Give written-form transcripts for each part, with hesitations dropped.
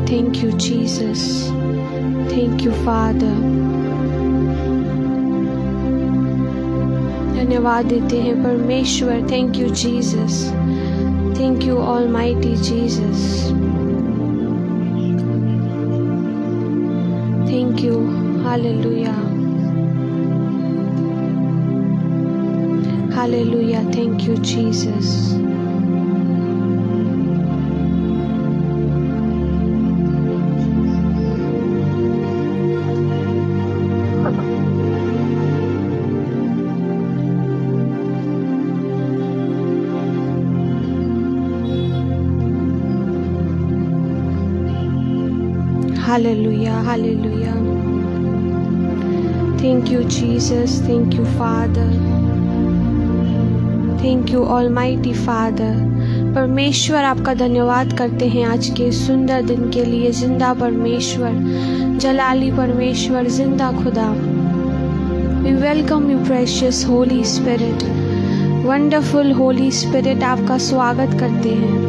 Thank you, Jesus. Thank you, Father. धन्यवाद देते हैं परमेश्वर. Thank you, Jesus. Thank you, Almighty Jesus. Thank you. Hallelujah. Hallelujah. Thank you, Jesus. Hallelujah, hallelujah. Thank you, Jesus. Thank you, Father. Thank you, Almighty Father. परमेश्वर आपका धन्यवाद करते हैं आज के सुंदर दिन के लिए. जिंदा परमेश्वर, जलाली परमेश्वर, जिंदा खुदा. We welcome you, precious Holy Spirit. Wonderful Holy Spirit, आपका स्वागत करते हैं.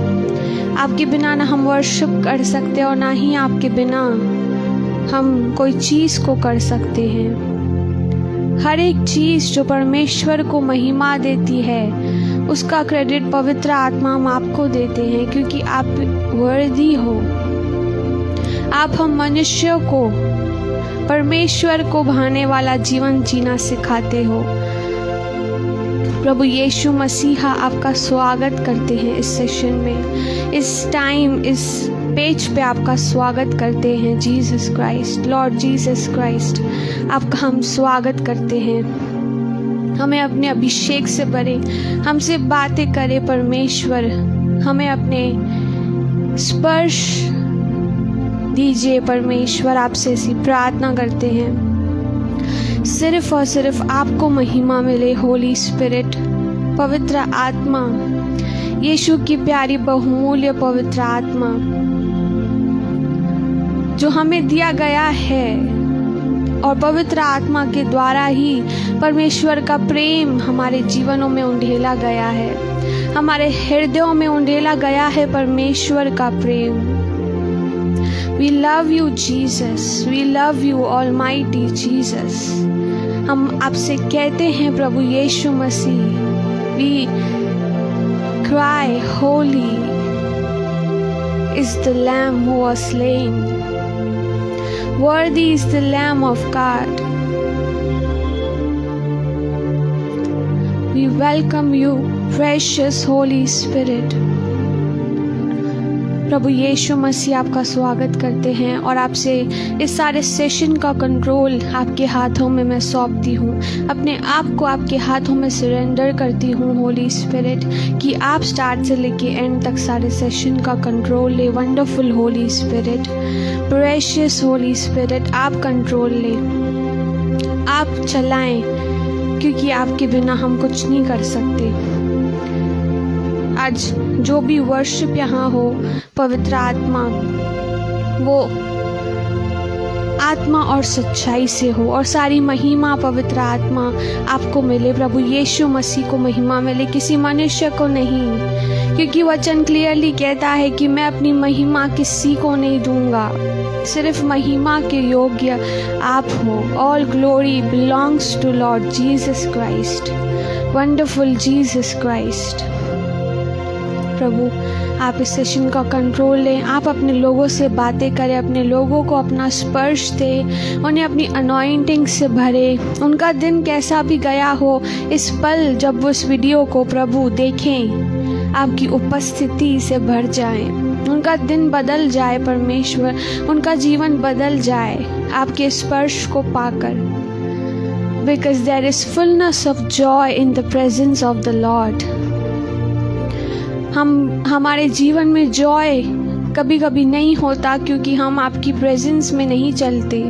आपके बिना ना हम वर्शिप कर सकते और ना ही आपके बिना हम कोई चीज़ को कर सकते हैं. हर एक चीज़ जो परमेश्वर को महिमा देती है उसका क्रेडिट पवित्र आत्मा हम आपको देते हैं, क्योंकि आप वर्दी हो. आप हम मनुष्य को परमेश्वर को भाने वाला जीवन जीना सिखाते हो. प्रभु यीशु मसीहा आपका स्वागत करते हैं इस सेशन में, इस टाइम, इस पेज पे आपका स्वागत करते हैं. Jesus Christ, Lord Jesus Christ, आपका हम स्वागत करते हैं. हमें अपने अभिषेक से भरे, हमसे बातें करे परमेश्वर. हमें अपने स्पर्श दीजिए परमेश्वर. आपसे ऐसी प्रार्थना करते हैं. सिर्फ और सिर्फ आपको महिमा मिले. होली स्पिरिट, पवित्र आत्मा, यीशु की प्यारी बहुमूल्य पवित्र आत्मा जो हमें दिया गया है, और पवित्र आत्मा के द्वारा ही परमेश्वर का प्रेम हमारे जीवनों में उंडेला गया है, हमारे हृदयों में उंडेला गया है परमेश्वर का प्रेम. We love you, Jesus. We love you, Almighty Jesus. हम आपसे कहते हैं प्रभु यीशु मसीह. We cry, Holy is the Lamb who was slain. Worthy is the Lamb of God. We welcome you, precious Holy Spirit. प्रभु यीशु मसीह आपका स्वागत करते हैं और आपसे इस सारे सेशन का कंट्रोल आपके हाथों में मैं सौंपती हूँ. अपने आप को आपके हाथों में सरेंडर करती हूँ होली स्पिरिट, कि आप स्टार्ट से लेके एंड तक सारे सेशन का कंट्रोल ले. Wonderful Holy spirit, precious Holi spirit, आप कंट्रोल ले, आप चलाएं, क्योंकि आपके बिना हम कुछ नहीं कर सकते. आज जो भी वर्शिप यहाँ हो, पवित्र आत्मा, वो आत्मा और सच्चाई से हो, और सारी महिमा पवित्र आत्मा आपको मिले. प्रभु यीशु मसीह को महिमा मिले, किसी मनुष्य को नहीं, क्योंकि वचन क्लियरली कहता है कि मैं अपनी महिमा किसी को नहीं दूंगा. सिर्फ महिमा के योग्य आप हो. All glory belongs to Lord Jesus Christ. Wonderful Jesus Christ. प्रभु आप इस सेशन का कंट्रोल लें. आप अपने लोगों से बातें करें, अपने लोगों को अपना स्पर्श दें, उन्हें अपनी अनॉइंटिंग से भरे. उनका दिन कैसा भी गया हो, इस पल जब वो इस वीडियो को प्रभु देखें, आपकी उपस्थिति से भर जाएं. उनका दिन बदल जाए परमेश्वर, उनका जीवन बदल जाए आपके स्पर्श को पाकर. Because there is fullness of joy in the presence of the Lord. हमारे जीवन में जॉय कभी कभी नहीं होता क्योंकि हम आपकी प्रेजेंस में नहीं चलते.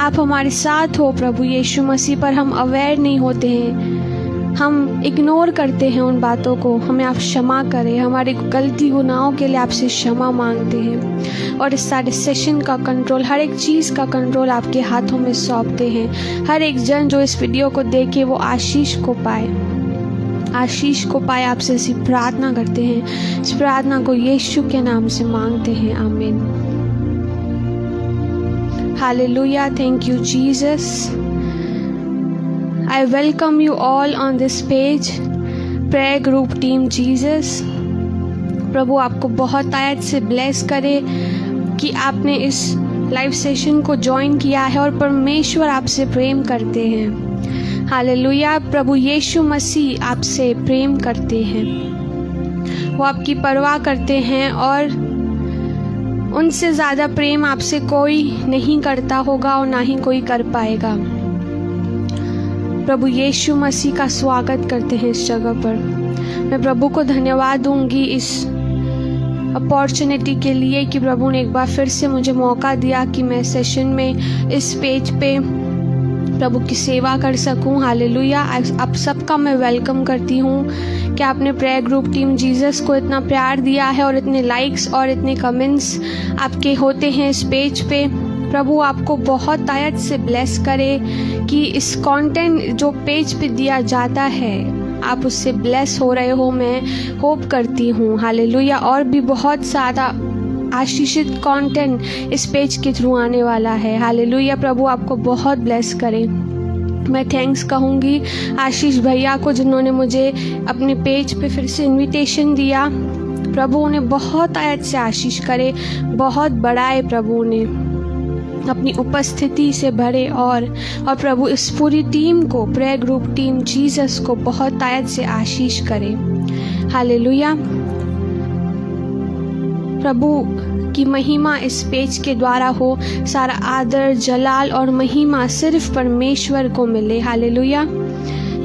आप हमारे साथ हो प्रभु यीशु मसीह, पर हम अवेयर नहीं होते हैं, हम इग्नोर करते हैं उन बातों को. हमें आप क्षमा करें. हमारे गलती गुनाहों के लिए आपसे क्षमा मांगते हैं, और इस सारे सेशन का कंट्रोल, हर एक चीज़ का कंट्रोल आपके हाथों में सौंपते हैं. हर एक जन जो इस वीडियो को देखे वो आशीष को पाए, आशीष को पाए. आपसे ऐसी प्रार्थना करते हैं. इस प्रार्थना को यीशु के नाम से मांगते हैं. आमीन. Hallelujah. Thank you, Jesus. I welcome you all on this page. Prayer group team Jesus. प्रभु आपको बहुत तायत से ब्लेस करे कि आपने इस लाइव सेशन को ज्वाइन किया है और परमेश्वर आपसे प्रेम करते हैं। हालेलुया। प्रभु यीशु मसीह आपसे प्रेम करते हैं, वो आपकी परवाह करते हैं और उनसे ज़्यादा प्रेम आपसे कोई नहीं करता होगा और ना ही कोई कर पाएगा। प्रभु यीशु मसीह का स्वागत करते हैं इस जगह पर। मैं प्रभु को धन्यवाद दूंगी इस अपॉर्चुनिटी के लिए कि प्रभु ने एक बार फिर से मुझे मौका दिया कि मैं सेशन में इस पेज पे प्रभु की सेवा कर सकूं। हालेलुया। आप सबका मैं वेलकम करती हूं कि आपने प्रेयर ग्रुप टीम जीसस को इतना प्यार दिया है और इतने लाइक्स और इतने कमेंट्स आपके होते हैं इस पेज पे। प्रभु आपको बहुत तायत से ब्लेस करे कि इस कंटेंट जो पेज पे दिया जाता है आप उससे ब्लेस हो रहे हो, मैं होप करती हूँ। हालेलुया। और भी बहुत ज़्यादा आशीषित कंटेंट इस पेज के थ्रू आने वाला है। हालेलुया। प्रभु आपको बहुत ब्लेस करे। मैं थैंक्स कहूँगी आशीष भैया को जिन्होंने मुझे अपने पेज पे फिर से इनविटेशन दिया। प्रभु उन्हें बहुत आयत से आशीष करे, बहुत बढ़ाए प्रभु ने अपनी उपस्थिति से भरे और प्रभु इस पूरी टीम को, प्रेयर ग्रुप टीम जीसस को बहुत आयत से आशीष करे। हालेलुया। प्रभु की महिमा इस पेज के द्वारा हो। सारा आदर, जलाल और महिमा सिर्फ परमेश्वर को मिले। Hallelujah.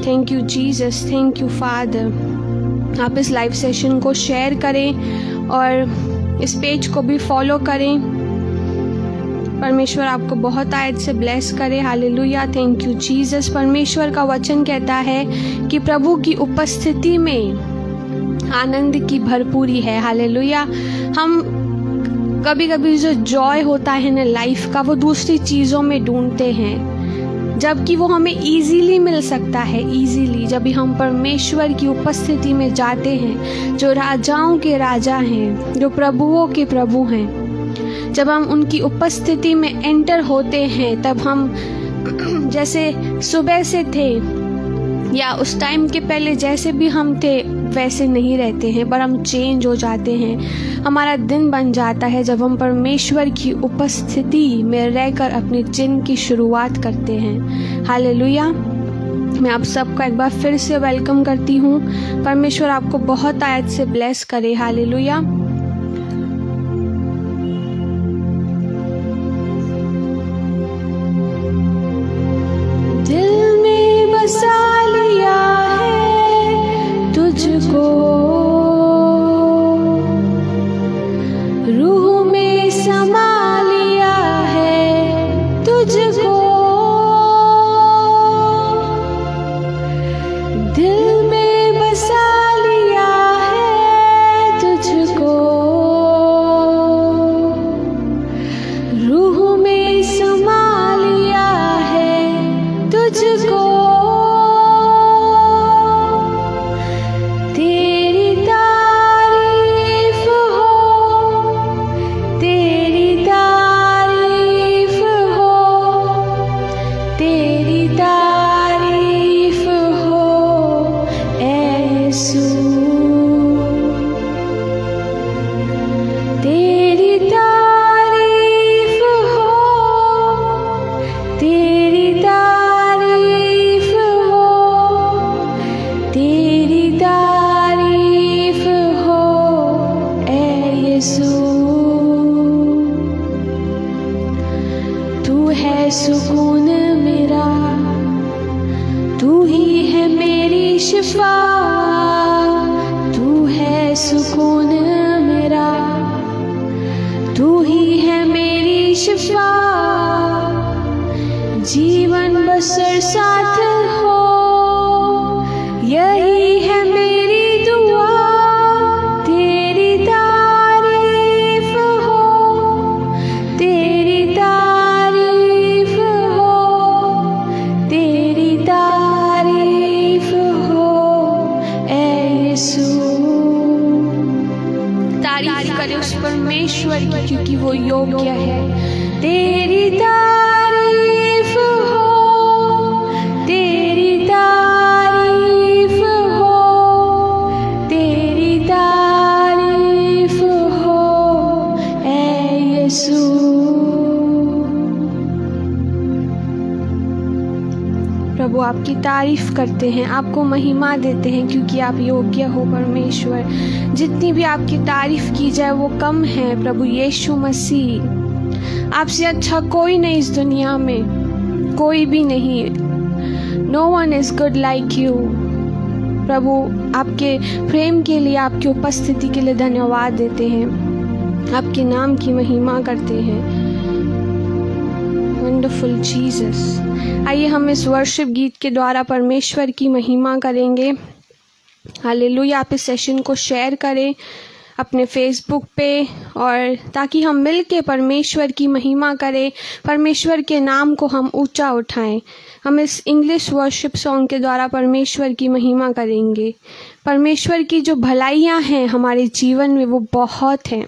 Thank you Jesus, thank you father. आप इस लाइव सेशन को शेयर करें और इस पेज को भी फॉलो करें। परमेश्वर आपको बहुत आयत से ब्लेस करे। हालेलुया। Thank you Jesus. परमेश्वर का वचन कहता है कि प्रभु की उपस्थिति में आनंद की भरपूरी है। हालेलुया। हम कभी कभी जो जॉय होता है ना लाइफ का, वो दूसरी चीज़ों में ढूंढते हैं, जबकि वो हमें इजीली मिल सकता है। इजीली जब भी हम परमेश्वर की उपस्थिति में जाते हैं, जो राजाओं के राजा हैं, जो प्रभुओं के प्रभु हैं, जब हम उनकी उपस्थिति में एंटर होते हैं, तब हम जैसे सुबह से थे या उस टाइम के पहले जैसे भी हम थे वैसे नहीं रहते हैं, पर हम चेंज हो जाते हैं। हमारा दिन बन जाता है जब हम परमेश्वर की उपस्थिति में रहकर अपने दिन की शुरुआत करते हैं। हालेलुया। मैं आप सबका एक बार फिर से वेलकम करती हूँ। परमेश्वर आपको बहुत आयत से ब्लेस करे। हालेलुया। दिल में बसा लिया है तुझको, रूह में समा लिया है तुझको, दिल में बसा लिया है तुझको, रूह में समा लिया है तुझको। तेरी तारीफ हो, तेरी तारीफ हो, तेरी तारीफ हो यीशु, तेरी तारीफ हो, तेरी तारीफ हो, तेरी तारीफ हो यीशु। तू है सुकून मेरा, तू ही है मेरी शिफा, तू है सुकून मेरा, तू ही है मेरी शिफा। जीवन बसर साथ हो, यही है मेरी दुआ। तेरी तारीफ हो, तेरी तारीफ हो, तेरी तारीफ हो यीशु। तारीफ करे उस परमेश्वर की, क्योंकि वो योग्य है। तेरी तारीफ प्रभु आपकी तारीफ करते हैं, आपको महिमा देते हैं क्योंकि आप योग्य हो परमेश्वर। जितनी भी आपकी तारीफ की जाए वो कम है प्रभु यीशु मसीह। आपसे अच्छा कोई नहीं इस दुनिया में, कोई भी नहीं। No one is good like you. प्रभु आपके प्रेम के लिए, आपकी उपस्थिति के लिए धन्यवाद देते हैं, आपके नाम की महिमा करते हैं। Wonderful Jesus. आइए हम इस वर्शिप गीत के द्वारा परमेश्वर की महिमा करेंगे। हालेलुया। आप इस सेशन को शेयर करें अपने फेसबुक पे, और ताकि हम मिल के परमेश्वर की महिमा करें, परमेश्वर के नाम को हम ऊंचा उठाएं। हम इस इंग्लिश वर्शिप सॉन्ग के द्वारा परमेश्वर की महिमा करेंगे। परमेश्वर की जो भलाइयाँ हैं हमारे जीवन में वो बहुत हैं,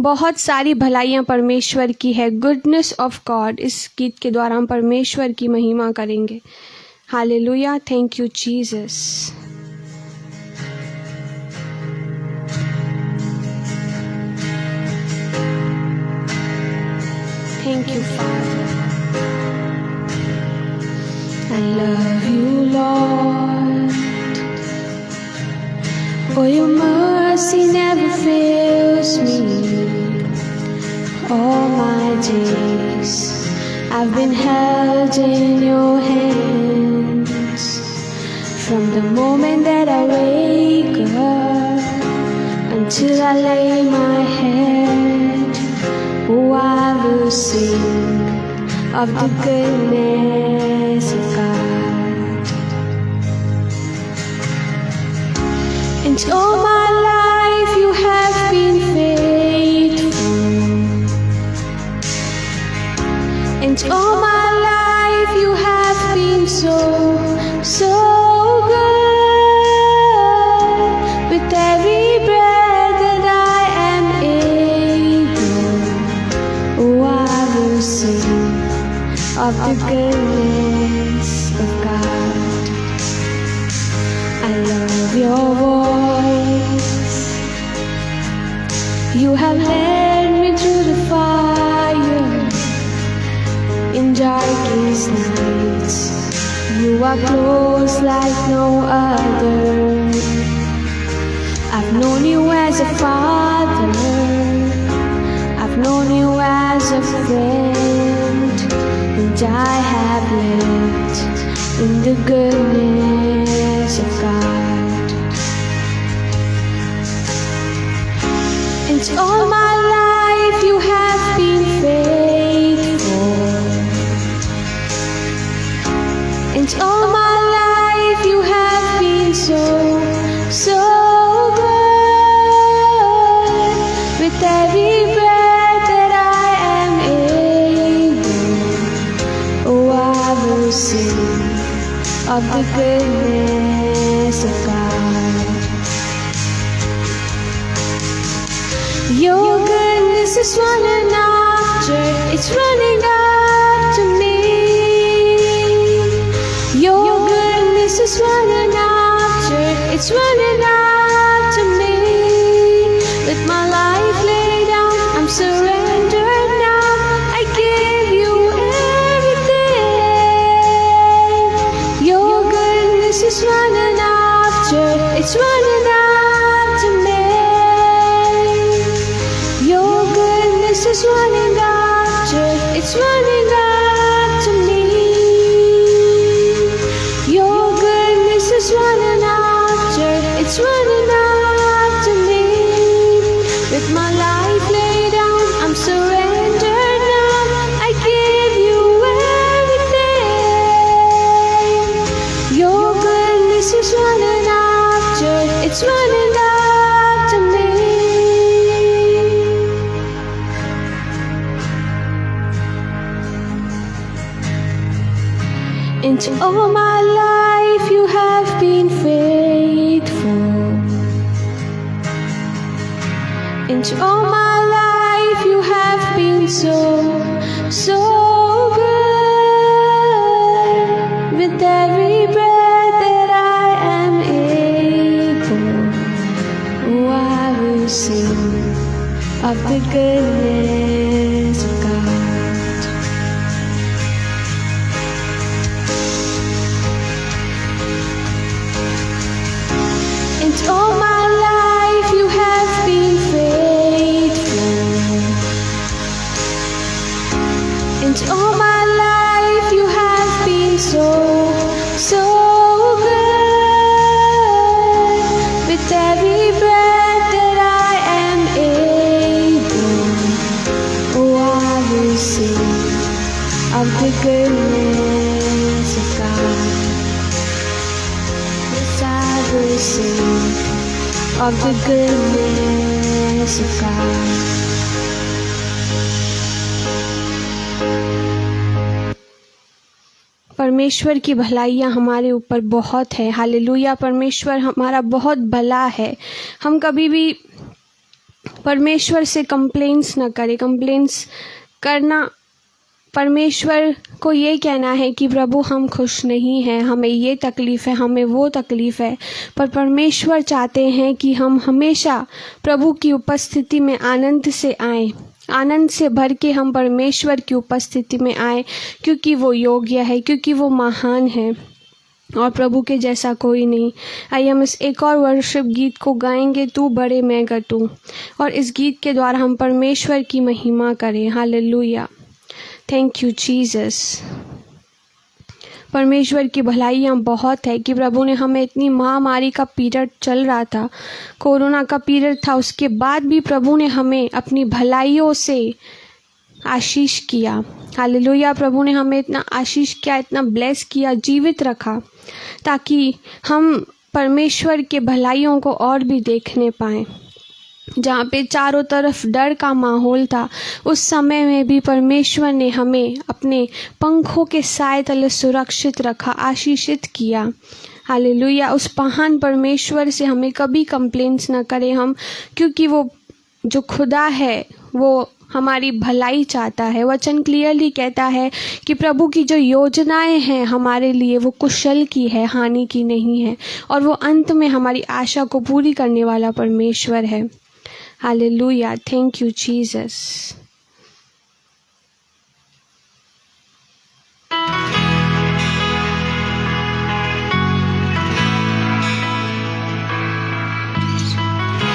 बहुत सारी भलाइयाँ परमेश्वर की है। गुडनेस ऑफ गॉड, इस गीत के द्वारा हम परमेश्वर की महिमा करेंगे। Hallelujah. Thank you Jesus. Thank you, Father. I love you, Lord. For your mercy never fails me. All my days I've been held in your hands. From the moment that I wake up until I lay my head, oh, I will sing of the goodness of God. And all my life you have been faithful. And all my life you have been so, so good. With every breath that I am able, oh, I will sing of the goodness of God. I love your voice. You have led me through the fire in darkest nights. You are close like no other. I've known you as a father, I've known you as a friend, and I have lived in the goodness of God. And all my life you have been faithful. And all my life you have been so, so good. With every breath that I am able, oh, I will sing of the goodness of God. Your goodness is running after, it's running after me. Your goodness is running after, it's running after me. With my life laid down, I'm surrendered now. I give you everything. Your goodness is running after, it's running after me. Your goodness is running after, it's running after me. Your goodness is running after, it's running after me. With my life laid down, I'm surrendered now. I give you everything. Your goodness is running after, it's running after me. And all my life you have been faithful. And all my life you have been so, so good. With every breath that I am able, oh, I will sing of the goodness of God. of the goodness of God. परमेश्वर की भलाइयाँ हमारे ऊपर बहुत है। Hallelujah. परमेश्वर हमारा बहुत भला है। हम कभी भी परमेश्वर से कंप्लेंट्स ना करें। कंप्लेंट्स करना, परमेश्वर को ये कहना है कि प्रभु हम खुश नहीं हैं, हमें ये तकलीफ़ है, हमें वो तकलीफ़ है। पर परमेश्वर चाहते हैं कि हम हमेशा प्रभु की उपस्थिति में आनंद से आएं, आनंद से भर के हम परमेश्वर की उपस्थिति में आएं, क्योंकि वो योग्य है, क्योंकि वो महान है और प्रभु के जैसा कोई नहीं। आइए हम इस एक और वर्शिप गीत को गाएंगे, तू बड़े मैं घटूं, और इस गीत के द्वारा हम परमेश्वर की महिमा करें। हालेलुया। Thank you Jesus. परमेश्वर की भलाइयाँ बहुत है कि प्रभु ने हमें, इतनी महामारी का पीरियड चल रहा था, कोरोना का पीरियड था, उसके बाद भी प्रभु ने हमें अपनी भलाइयों से आशीष किया। हालेलुया। प्रभु ने हमें इतना आशीष किया, इतना ब्लेस किया, जीवित रखा, ताकि हम परमेश्वर के भलाइयों को और भी देखने पाएँ। जहाँ पे चारों तरफ डर का माहौल था, उस समय में भी परमेश्वर ने हमें अपने पंखों के साए तले सुरक्षित रखा, आशीषित किया। हालेलुया। उस महान परमेश्वर से हमें कभी कंप्लेंट्स ना करें हम, क्योंकि वो जो खुदा है वो हमारी भलाई चाहता है। वचन क्लियरली कहता है कि प्रभु की जो योजनाएं हैं हमारे लिए वो कुशल की है, हानि की नहीं है, और वो अंत में हमारी आशा को पूरी करने वाला परमेश्वर है। Hallelujah. Thank you Jesus.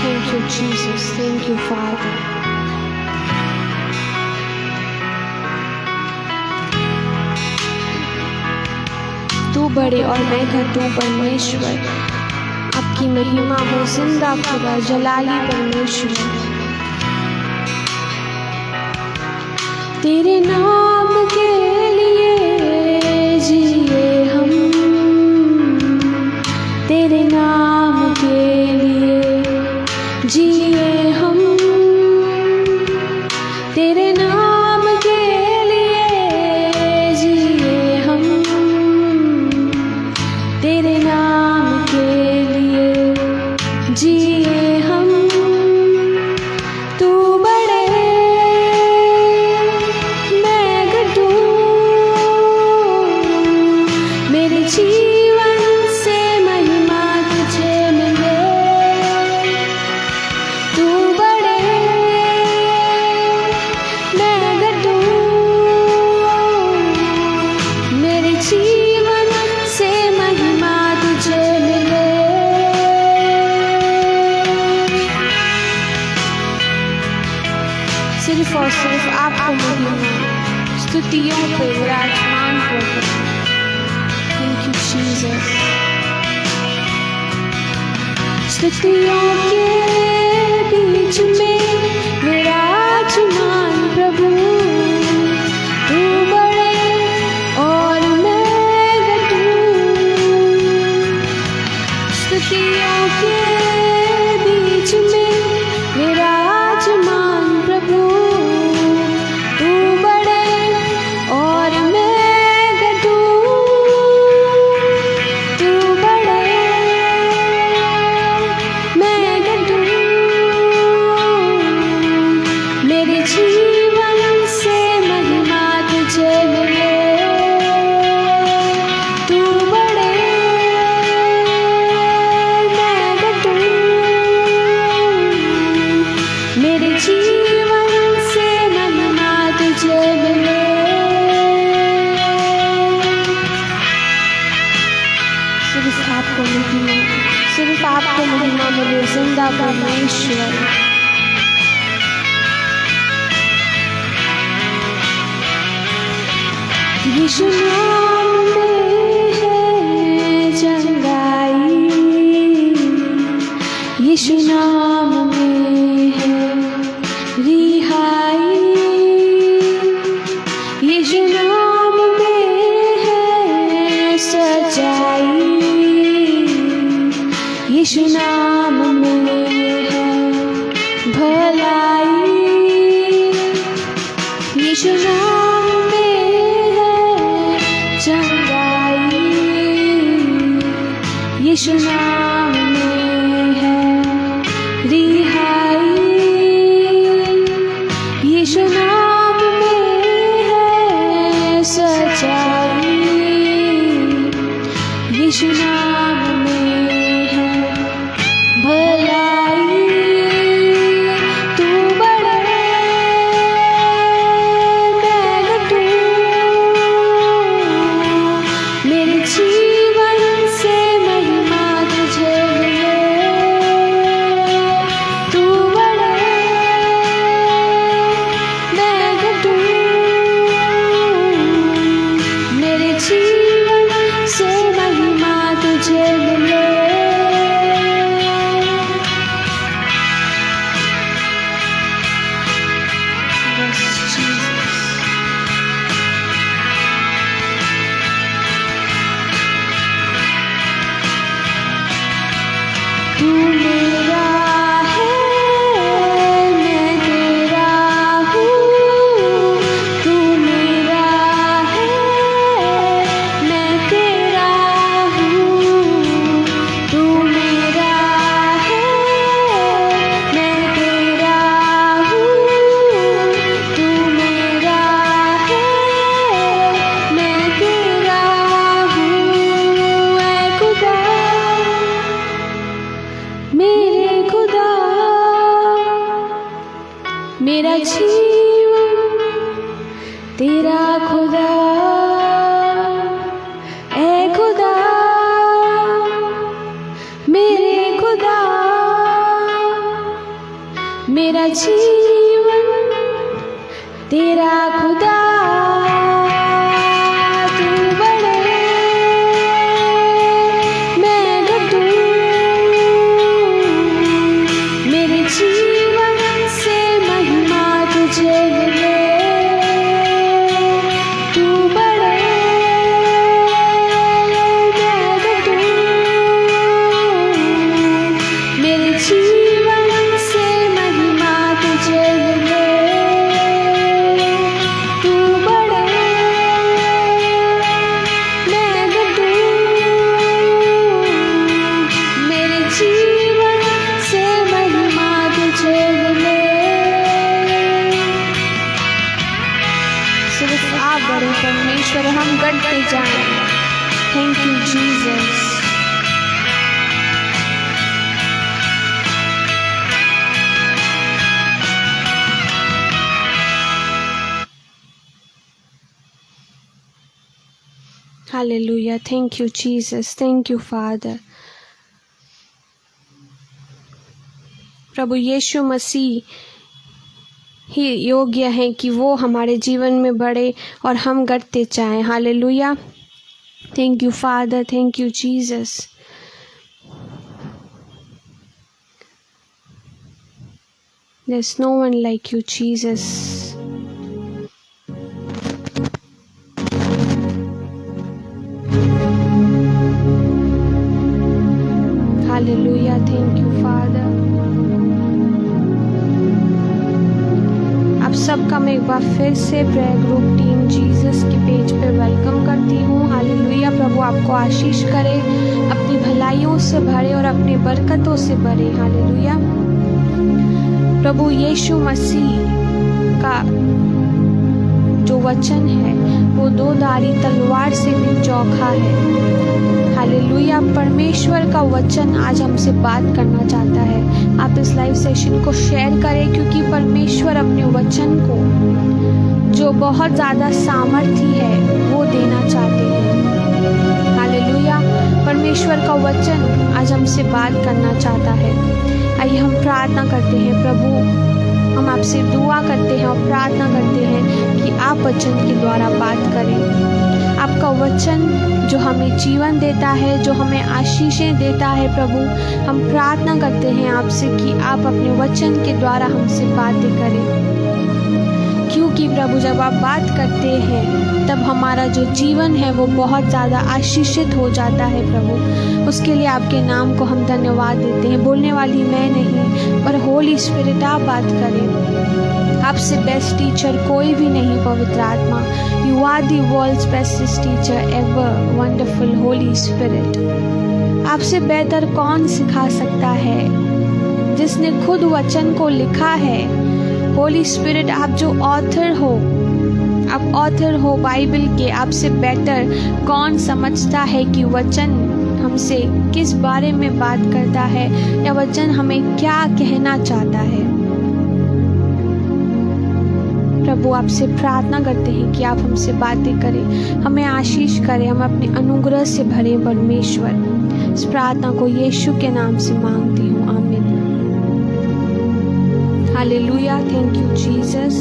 Thank you Jesus. Thank you father. तू बड़े और मैं घटूं परमेश्वर, आपकी महिमा हो जिंदा खुदा, जलाली परमेश्वर। तेरे नाम के लिए जिए हम, तेरे नाम के लिए जिए हम, तेरे नाम के लिए जिए हम, तेरे नाम के लिए जिए हम। तू बड़े मैं घटूं, मेरे जीवन से महिमा तुझे मिले। तू बड़े मैं घटूं, मेरे जीवन से महिमा तुझे मिले। सिर्फ और सिर्फ आपको महिमा, स्तुतियों पे विराजमान प्रभु। Thank you Jesus. स्तुतियों के बीच में विराजमान प्रभु, तू बड़े और मैं घटूं। स्तुतियों के बीच में विराजमान प्रभु, तू बड़े और मैं घटूं। तू बड़े मैं घटूं, मेरे जीवन से महिमा तुझे मिले। तू बड़े मैं घटूं, मेरे जीवन से महिमा तुझे मिले। सिर्फ आपको महिमा, सिर्फ आपको महिमा मिले, जिंदा परमेश्वर। यीशु नाम में है चंगाई, यीशु नाम में है रिहाई, यीशु नाम में है सच्चाई, यीशु नाम में यीशु नाम में है रिहाई, यीशु नाम में है सच्चाई, यीशु नाम में है भलाई। तू बड़ा मैं घटूं, मेरे जीवन से महिमा तुझे मिले। तू बड़ा मैं घटूं, मेरे जीवन से महिमा तुझे मिले। Yes, Jesus. तू मेरा है मैं तेरा हूँ, तू मेरा है मैं तेरा हूँ, तू मेरा है मैं तेरा हूँ, तू मेरा है मैं तेरा हूँ। ऐ खुदा मेरे खुदा, मेरा जीवन तेरा खुदा। ऐ खुदा मेरे खुदा, मेरा जीवन तेरा खुदा। तू बड़े मैं घटूं, मेरे जीवन से महिमा तुझे मिले। तू बड़ा मैं घटूं, मेरे जीवन से महिमा तुझे मिले। तू बड़ा मैं घटूं, मेरे जीवन से महिमा तुझे मिले। सिर्फ आप बड़े परमेश्वर, हम बढ़ते जाएं। Thank you Jesus. Hallelujah. Thank you Jesus, thank you father. प्रभु यीशु मसीह ही योग्य है कि वो हमारे जीवन में बढ़े और हम बढ़ते जाएं। Hallelujah. Thank you father, thank you Jesus. There's no one like you, Jesus. Hallelujah. Thank you, Father. आप सबका मैं एक बार फिर से प्रेयर ग्रुप टीम जीसस के पेज पे वेलकम करती हूँ। हालेलुया। प्रभु आपको आशीष करे, अपनी भलाइयों से भरे और अपनी बरकतों से भरे। हालेलुया। प्रभु यीशु मसीह का जो वचन है वो दो धारी तलवार से भी चौखा है। हालेलुया। परमेश्वर का वचन आज हमसे बात करना चाहता है। आप इस लाइव सेशन को शेयर करें, क्योंकि परमेश्वर अपने वचन को जो बहुत ज़्यादा सामर्थ्य है वो देना चाहते हैं। हालेलुया। परमेश्वर का वचन आज हमसे बात करना चाहता है। आइए हम प्रार्थना करते हैं। प्रभु हम आपसे दुआ करते हैं और प्रार्थना करते हैं कि आप वचन के द्वारा बात करें। आपका वचन जो हमें जीवन देता है, जो हमें आशीषें देता है। प्रभु हम प्रार्थना करते हैं आपसे कि आप अपने वचन के द्वारा हमसे बातें करें, क्योंकि प्रभु जब आप बात करते हैं तब हमारा जो जीवन है वो बहुत ज़्यादा आशीषित हो जाता है प्रभु। उसके लिए आपके नाम को हम धन्यवाद देते हैं। बोलने वाली मैं नहीं पर होली स्पिरिट आप बात करें। आपसे बेस्ट टीचर कोई भी नहीं पवित्र आत्मा। You are the world's bestest teacher ever, wonderful Holy Spirit. आपसे बेहतर कौन सिखा सकता है, जिसने खुद वचन को लिखा है। होली स्पिरिट आप जो ऑथर हो, आप ऑथर हो बाइबल के, आपसे बेटर कौन समझता है कि वचन हमसे किस बारे में बात करता है या वचन हमें क्या कहना चाहता है। प्रभु आपसे प्रार्थना करते हैं कि आप हमसे बातें करें, हमें आशीष करें, हम अपने अनुग्रह से भरे परमेश्वर। इस प्रार्थना को यीशु के नाम से मांगती हूँ, आमीन। Hallelujah, thank you Jesus.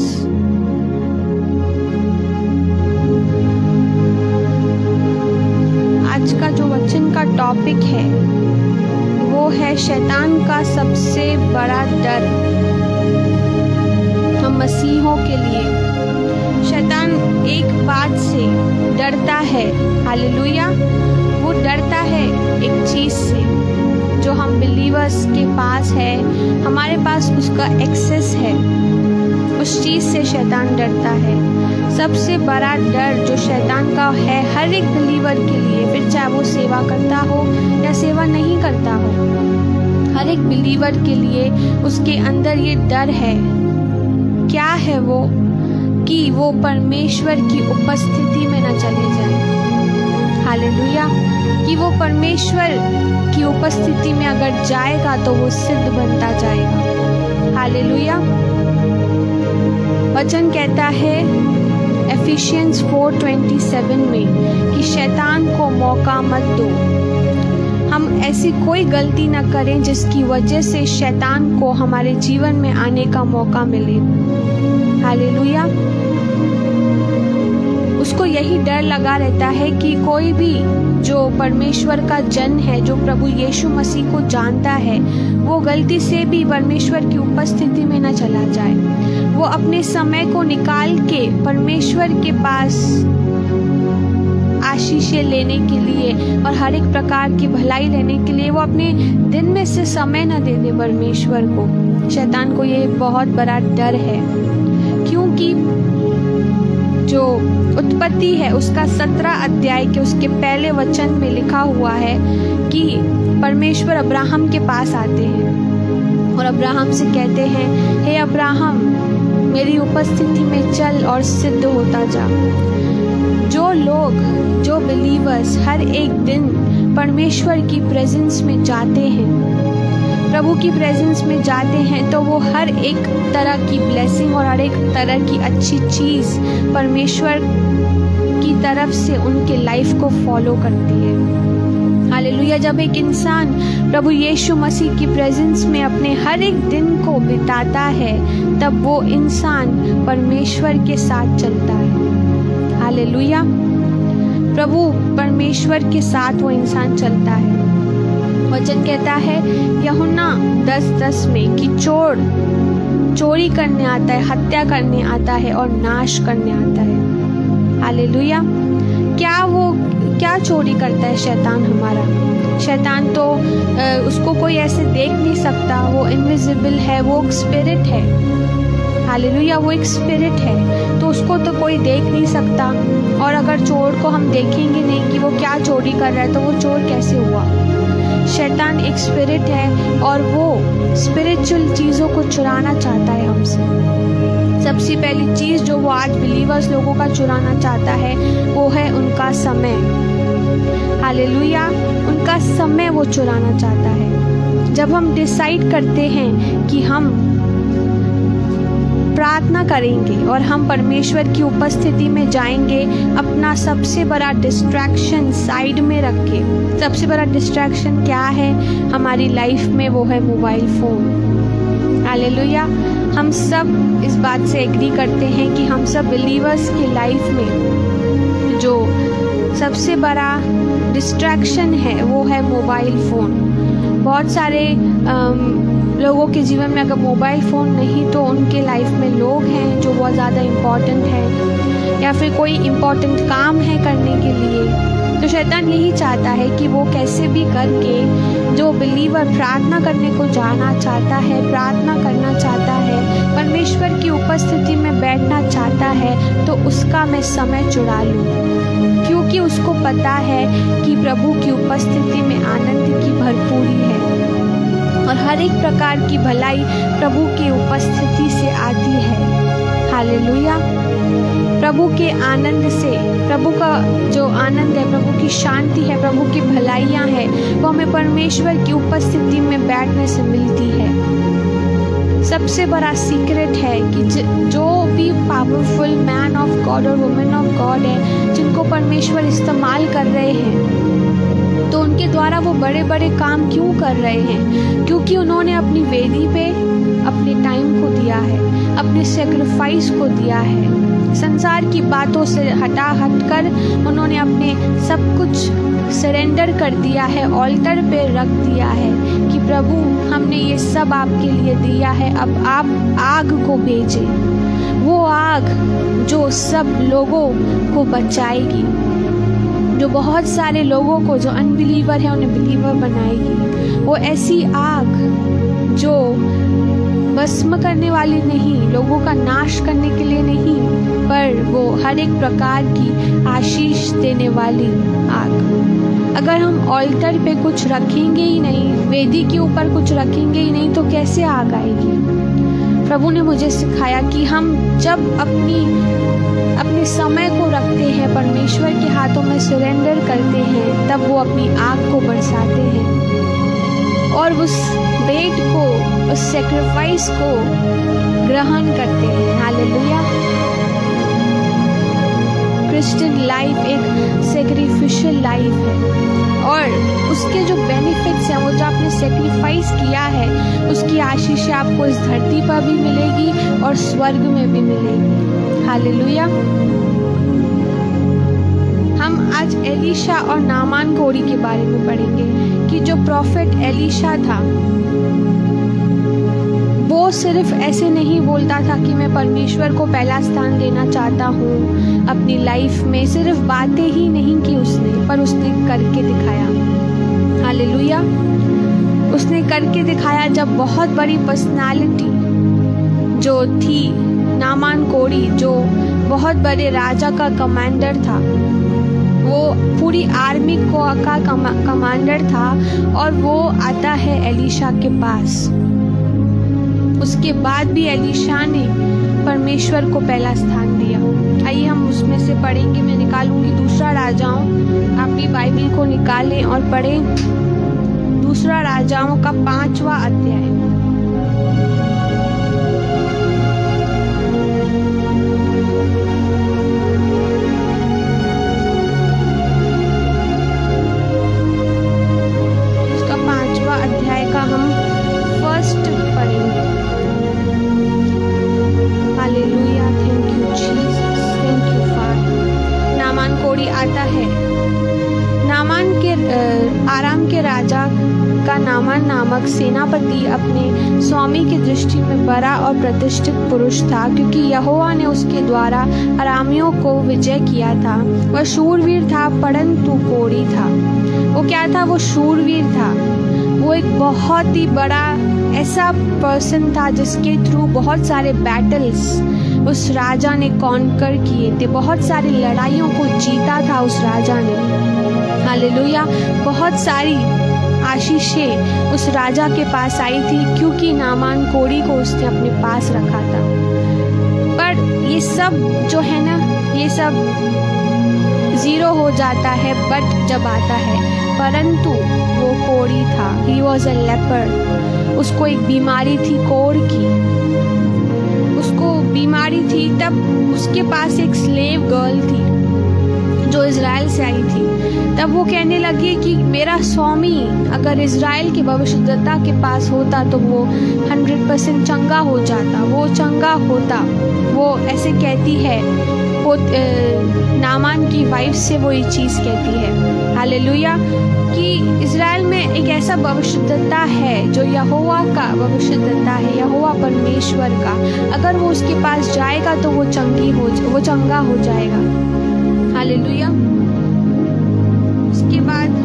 आज का जो वचन का टॉपिक है वो है शैतान का सबसे बड़ा डर। हम मसीहों के लिए शैतान एक बात से डरता है, हालेलुया, वो डरता है एक चीज से जो हम बिलीवर्स के पास है, हमारे पास उसका एक्सेस है, उस चीज से शैतान डरता है। सबसे बड़ा डर जो शैतान का है हर एक बिलीवर के लिए, फिर चाहे वो सेवा करता हो या सेवा नहीं करता हो, हर एक बिलीवर के लिए उसके अंदर ये डर है। क्या है वो? कि वो परमेश्वर की उपस्थिति में न चले जाए। हालेलुया, कि वो परमेश्वर की उपस्थिति में अगर जाएगा तो वो सिद्ध बनता जाएगा। हालेलुया। वचन कहता है एफिशियंस 4:27 में कि शैतान को मौका मत दो। हम ऐसी कोई गलती न करें जिसकी वजह से शैतान को हमारे जीवन में आने का मौका मिले। हालेलुया। उसको यही डर लगा रहता है कि कोई भी जो परमेश्वर का जन है, जो प्रभु यीशु मसीह को जानता है, वो गलती से भी परमेश्वर की उपस्थिति में न चला जाए। वो अपने समय को निकाल के परमेश्वर के पास आशीषें लेने के लिए और हर एक प्रकार की भलाई लेने के लिए वो अपने दिन में से समय न दे दे परमेश्वर को। शैतान को ये बहुत बड़ा डर है, क्योंकि जो उत्पत्ति है उसका 17 अध्याय के उसके पहले वचन में लिखा हुआ है कि परमेश्वर अब्राहम के पास आते हैं और अब्राहम से कहते हैं, हे अब्राहम, मेरी उपस्थिति में चल और सिद्ध होता जा। जो लोग, जो बिलीवर्स हर एक दिन परमेश्वर की प्रेजेंस में जाते हैं, प्रभु की प्रेजेंस में जाते हैं, तो वो हर एक तरह की ब्लेसिंग और हर एक तरह की अच्छी चीज़ परमेश्वर की तरफ से उनके लाइफ को फॉलो करती है। हालेलुया। जब एक इंसान प्रभु यीशु मसीह की प्रेजेंस में अपने हर एक दिन को बिताता है, तब वो इंसान परमेश्वर के साथ चलता है। हालेलुया। प्रभु परमेश्वर के साथ वो इंसान चलता है। वचन कहता है यूहन्ना 10:10 में कि चोरी करने आता है, हत्या करने आता है और नाश करने आता है। हालेलुया। क्या चोरी करता है शैतान हमारा? शैतान तो उसको कोई ऐसे देख नहीं सकता, वो इनविजिबल है, वो स्पिरिट है। हालेलुया। वो एक स्पिरिट है, तो उसको तो कोई देख नहीं सकता। और अगर चोर को हम देखेंगे नहीं कि वो क्या चोरी कर रहा है, तो वो चोर कैसे हुआ? शैतान एक स्पिरिट है और वो स्पिरिचुअल चीज़ों को चुराना चाहता है हमसे। सबसे पहली चीज़ जो वो आज बिलीवर्स लोगों का चुराना चाहता है वो है उनका समय। हालेलुया। उनका समय वो चुराना चाहता है। जब हम डिसाइड करते हैं कि हम प्रार्थना करेंगे और हम परमेश्वर की उपस्थिति में जाएंगे, अपना सबसे बड़ा डिस्ट्रैक्शन साइड में रख के, सबसे बड़ा डिस्ट्रैक्शन क्या है हमारी लाइफ में? वो है मोबाइल फ़ोन। हालेलुया। हम सब इस बात से एग्री करते हैं कि हम सब बिलीवर्स की लाइफ में जो सबसे बड़ा डिस्ट्रैक्शन है वो है मोबाइल फ़ोन। बहुत सारे लोगों के जीवन में अगर मोबाइल फ़ोन नहीं तो उनके लाइफ में लोग हैं जो बहुत ज़्यादा इम्पॉर्टेंट है, या फिर कोई इम्पॉर्टेंट काम है करने के लिए। तो शैतान यही चाहता है कि वो कैसे भी करके जो बिलीवर प्रार्थना करने को जाना चाहता है, प्रार्थना करना चाहता है, परमेश्वर की उपस्थिति में बैठना चाहता है, तो उसका मैं समय चुरा लूँ, क्योंकि उसको पता है कि प्रभु की उपस्थिति में आनंद की भरपूरी है और हर एक प्रकार की भलाई प्रभु की उपस्थिति से आती है। हालेलुया। प्रभु के आनंद से, प्रभु का जो आनंद है, प्रभु की शांति है, प्रभु की भलाइयाँ हैं, वो हमें परमेश्वर की उपस्थिति में बैठने से मिलती है। सबसे बड़ा सीक्रेट है कि जो भी पावरफुल मैन ऑफ गॉड और वुमेन ऑफ गॉड है, जिनको परमेश्वर इस्तेमाल कर रहे हैं, तो उनके द्वारा वो बड़े बड़े काम क्यों कर रहे हैं? क्योंकि उन्होंने अपनी वेदी पे अपने टाइम को दिया है, अपने सेक्रीफाइस को दिया है, संसार की बातों से हटकर उन्होंने अपने सब कुछ सरेंडर कर दिया है, ऑल्टर पे रख दिया है कि प्रभु हमने ये सब आपके लिए दिया है, अब आप आग को भेजें, वो आग जो सब लोगों को बचाएगी, जो बहुत सारे लोगों को जो अनबिलीवर है उन्हें बिलीवर बनाएगी। वो ऐसी आग जो भस्म करने वाली नहीं, लोगों का नाश करने के लिए नहीं, पर वो हर एक प्रकार की आशीष देने वाली आग। अगर हम ऑल्टर पे कुछ रखेंगे ही नहीं, वेदी के ऊपर कुछ रखेंगे ही नहीं, तो कैसे आग आएगी? प्रभु ने मुझे सिखाया कि हम जब अपने समय को रखते हैं, परमेश्वर के हाथों में सरेंडर करते हैं, तब वो अपनी आग को बरसाते हैं और उस भेंट को, उस सैक्रिफाइस को ग्रहण करते हैं। हालेलुया। क्रिश्चियन लाइफ एक सैक्रिफिशियल लाइफ है और उसके जो बेनिफिट्स हैं, वो जो आपने सैक्रिफाइस किया है, उसकी आशीष आपको इस धरती पर भी मिलेगी और स्वर्ग में भी मिलेगी। हालेलुया। हम आज एलीशा और नामान कोढ़ी के बारे में पढ़ेंगे कि जो प्रॉफिट एलीशा था, वो सिर्फ ऐसे नहीं बोलता था कि मैं परमेश्वर को पहला स्थान देना चाहता हूँ अपनी लाइफ में, सिर्फ बातें ही नहीं की उसने, पर उसने करके दिखाया। हालेलुया। उसने करके दिखाया। जब बहुत बड़ी पर्सनालिटी जो थी नामान कोढ़ी, जो बहुत बड़े राजा का कमांडर था, वो पूरी आर्मी का कमांडर था, और वो आता है एलीशा के पास। उसके बाद भी एलीशा ने परमेश्वर को पहला स्थान दिया। आइए हम उसमें से पढ़ेंगे। मैं निकालूंगी दूसरा राजाओं, आप भी बाइबल को निकालें और पढ़ें दूसरा राजाओं का 5वां अध्याय। उसका 5वां अध्याय का हम फर्स्ट पढ़ेंगे। Hallelujah. Thank you Jesus, thank you father. Naaman कोढ़ी आता है। नामान के आराम के राजा का नामान नामक सेनापति अपने स्वामी की दृष्टि में बड़ा और प्रतिष्ठित पुरुष था, क्योंकि यहोवा ने उसके द्वारा अरामियों को विजय किया था। वह शूरवीर था, परंतु कोढ़ी था। वो क्या था? वो शूरवीर था। वो एक बहुत ही बड़ा ऐसा पर्सन था जिसके थ्रू बहुत सारे बैटल्स उस राजा ने कॉन्कर किए थे, बहुत सारी लड़ाइयों को जीता था उस राजा ने। हालेलुया। बहुत सारी आशीषें उस राजा के पास आई थी, क्योंकि नामान कोढ़ी को उसने अपने पास रखा था। पर ये सब जो है ना, ये सब जीरो हो जाता है बट जब आता है, परंतु वो कोढ़ी था। He was a leper. उसको एक बीमारी थी कोढ़ की, उसको बीमारी थी। तब उसके पास एक स्लेव गर्ल थी जो इज़राइल से आई थी। तब वो कहने लगी कि मेरा स्वामी अगर इज़राइल के भविष्यद्वक्ता के पास होता तो वो 100% चंगा हो जाता, वो चंगा होता। वो ऐसे कहती है वो नामान की वाइफ से वो ये चीज़ कहती है, हालेलुया, कि इज़राइल में एक ऐसा भविष्यद्वक्ता है जो यहोवा का भविष्यद्वक्ता है, यहोवा परमेश्वर का। अगर वो उसके पास जाएगा तो वो चंगा हो जाएगा, हालेलुया। उसके बाद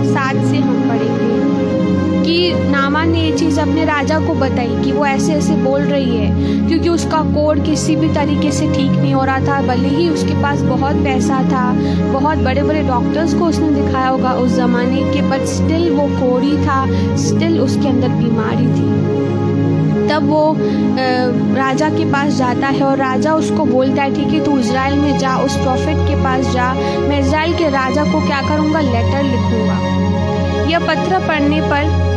7 से हम पढ़ेंगे कि नामान ने ये चीज़ अपने राजा को बताई कि वो ऐसे ऐसे बोल रही है, क्योंकि उसका कोड किसी भी तरीके से ठीक नहीं हो रहा था। भले ही उसके पास बहुत पैसा था, बहुत बड़े बड़े डॉक्टर्स को उसने दिखाया होगा उस ज़माने के, बट स्टिल वो कोड़ी था, स्टिल उसके अंदर बीमारी थी। तब वो राजा के पास जाता है और राजा उसको बोलता है, ठीक है तू इज़राइल में जा, उस प्रॉफिट के पास जा, मैं इज़राइल के राजा को क्या करूँगा, लेटर लिखूँगा। यह पत्र पढ़ने पर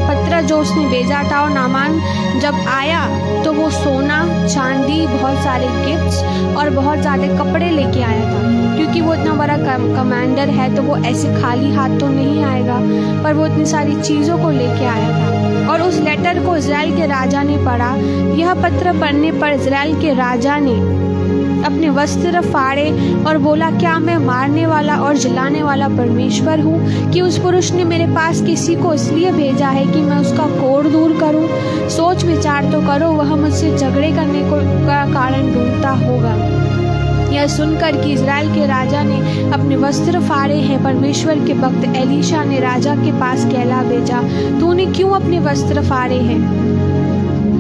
पत्र जो उसने भेजा था, और नामान जब आया तो वो सोना चांदी, बहुत सारे गिफ्ट्स और बहुत ज़्यादा कपड़े लेके आया था, क्योंकि वो इतना बड़ा कमांडर है तो वो ऐसे खाली हाथ तो नहीं आएगा, पर वो इतनी सारी चीज़ों को लेके आया था। और उस लेटर को इज़राइल के राजा ने पढ़ा। यह पत्र पढ़ने पर इज़राइल के राजा ने अपने वस्त्र फाड़े और बोला, क्या मैं मारने वाला और जलाने वाला परमेश्वर हूँ कि उस पुरुष ने मेरे पास किसी को इसलिए भेजा है कि मैं उसका कोढ़ दूर करूँ? सोच विचार तो करो, वह मुझसे झगड़े करने का कारण ढूंढता होगा। यह सुनकर कि इज़राइल के राजा ने अपने वस्त्र फाड़े हैं, परमेश्वर के भक्त एलीशा ने राजा के पास कहला भेजा, तूने क्यों अपने वस्त्र फाड़े हैं?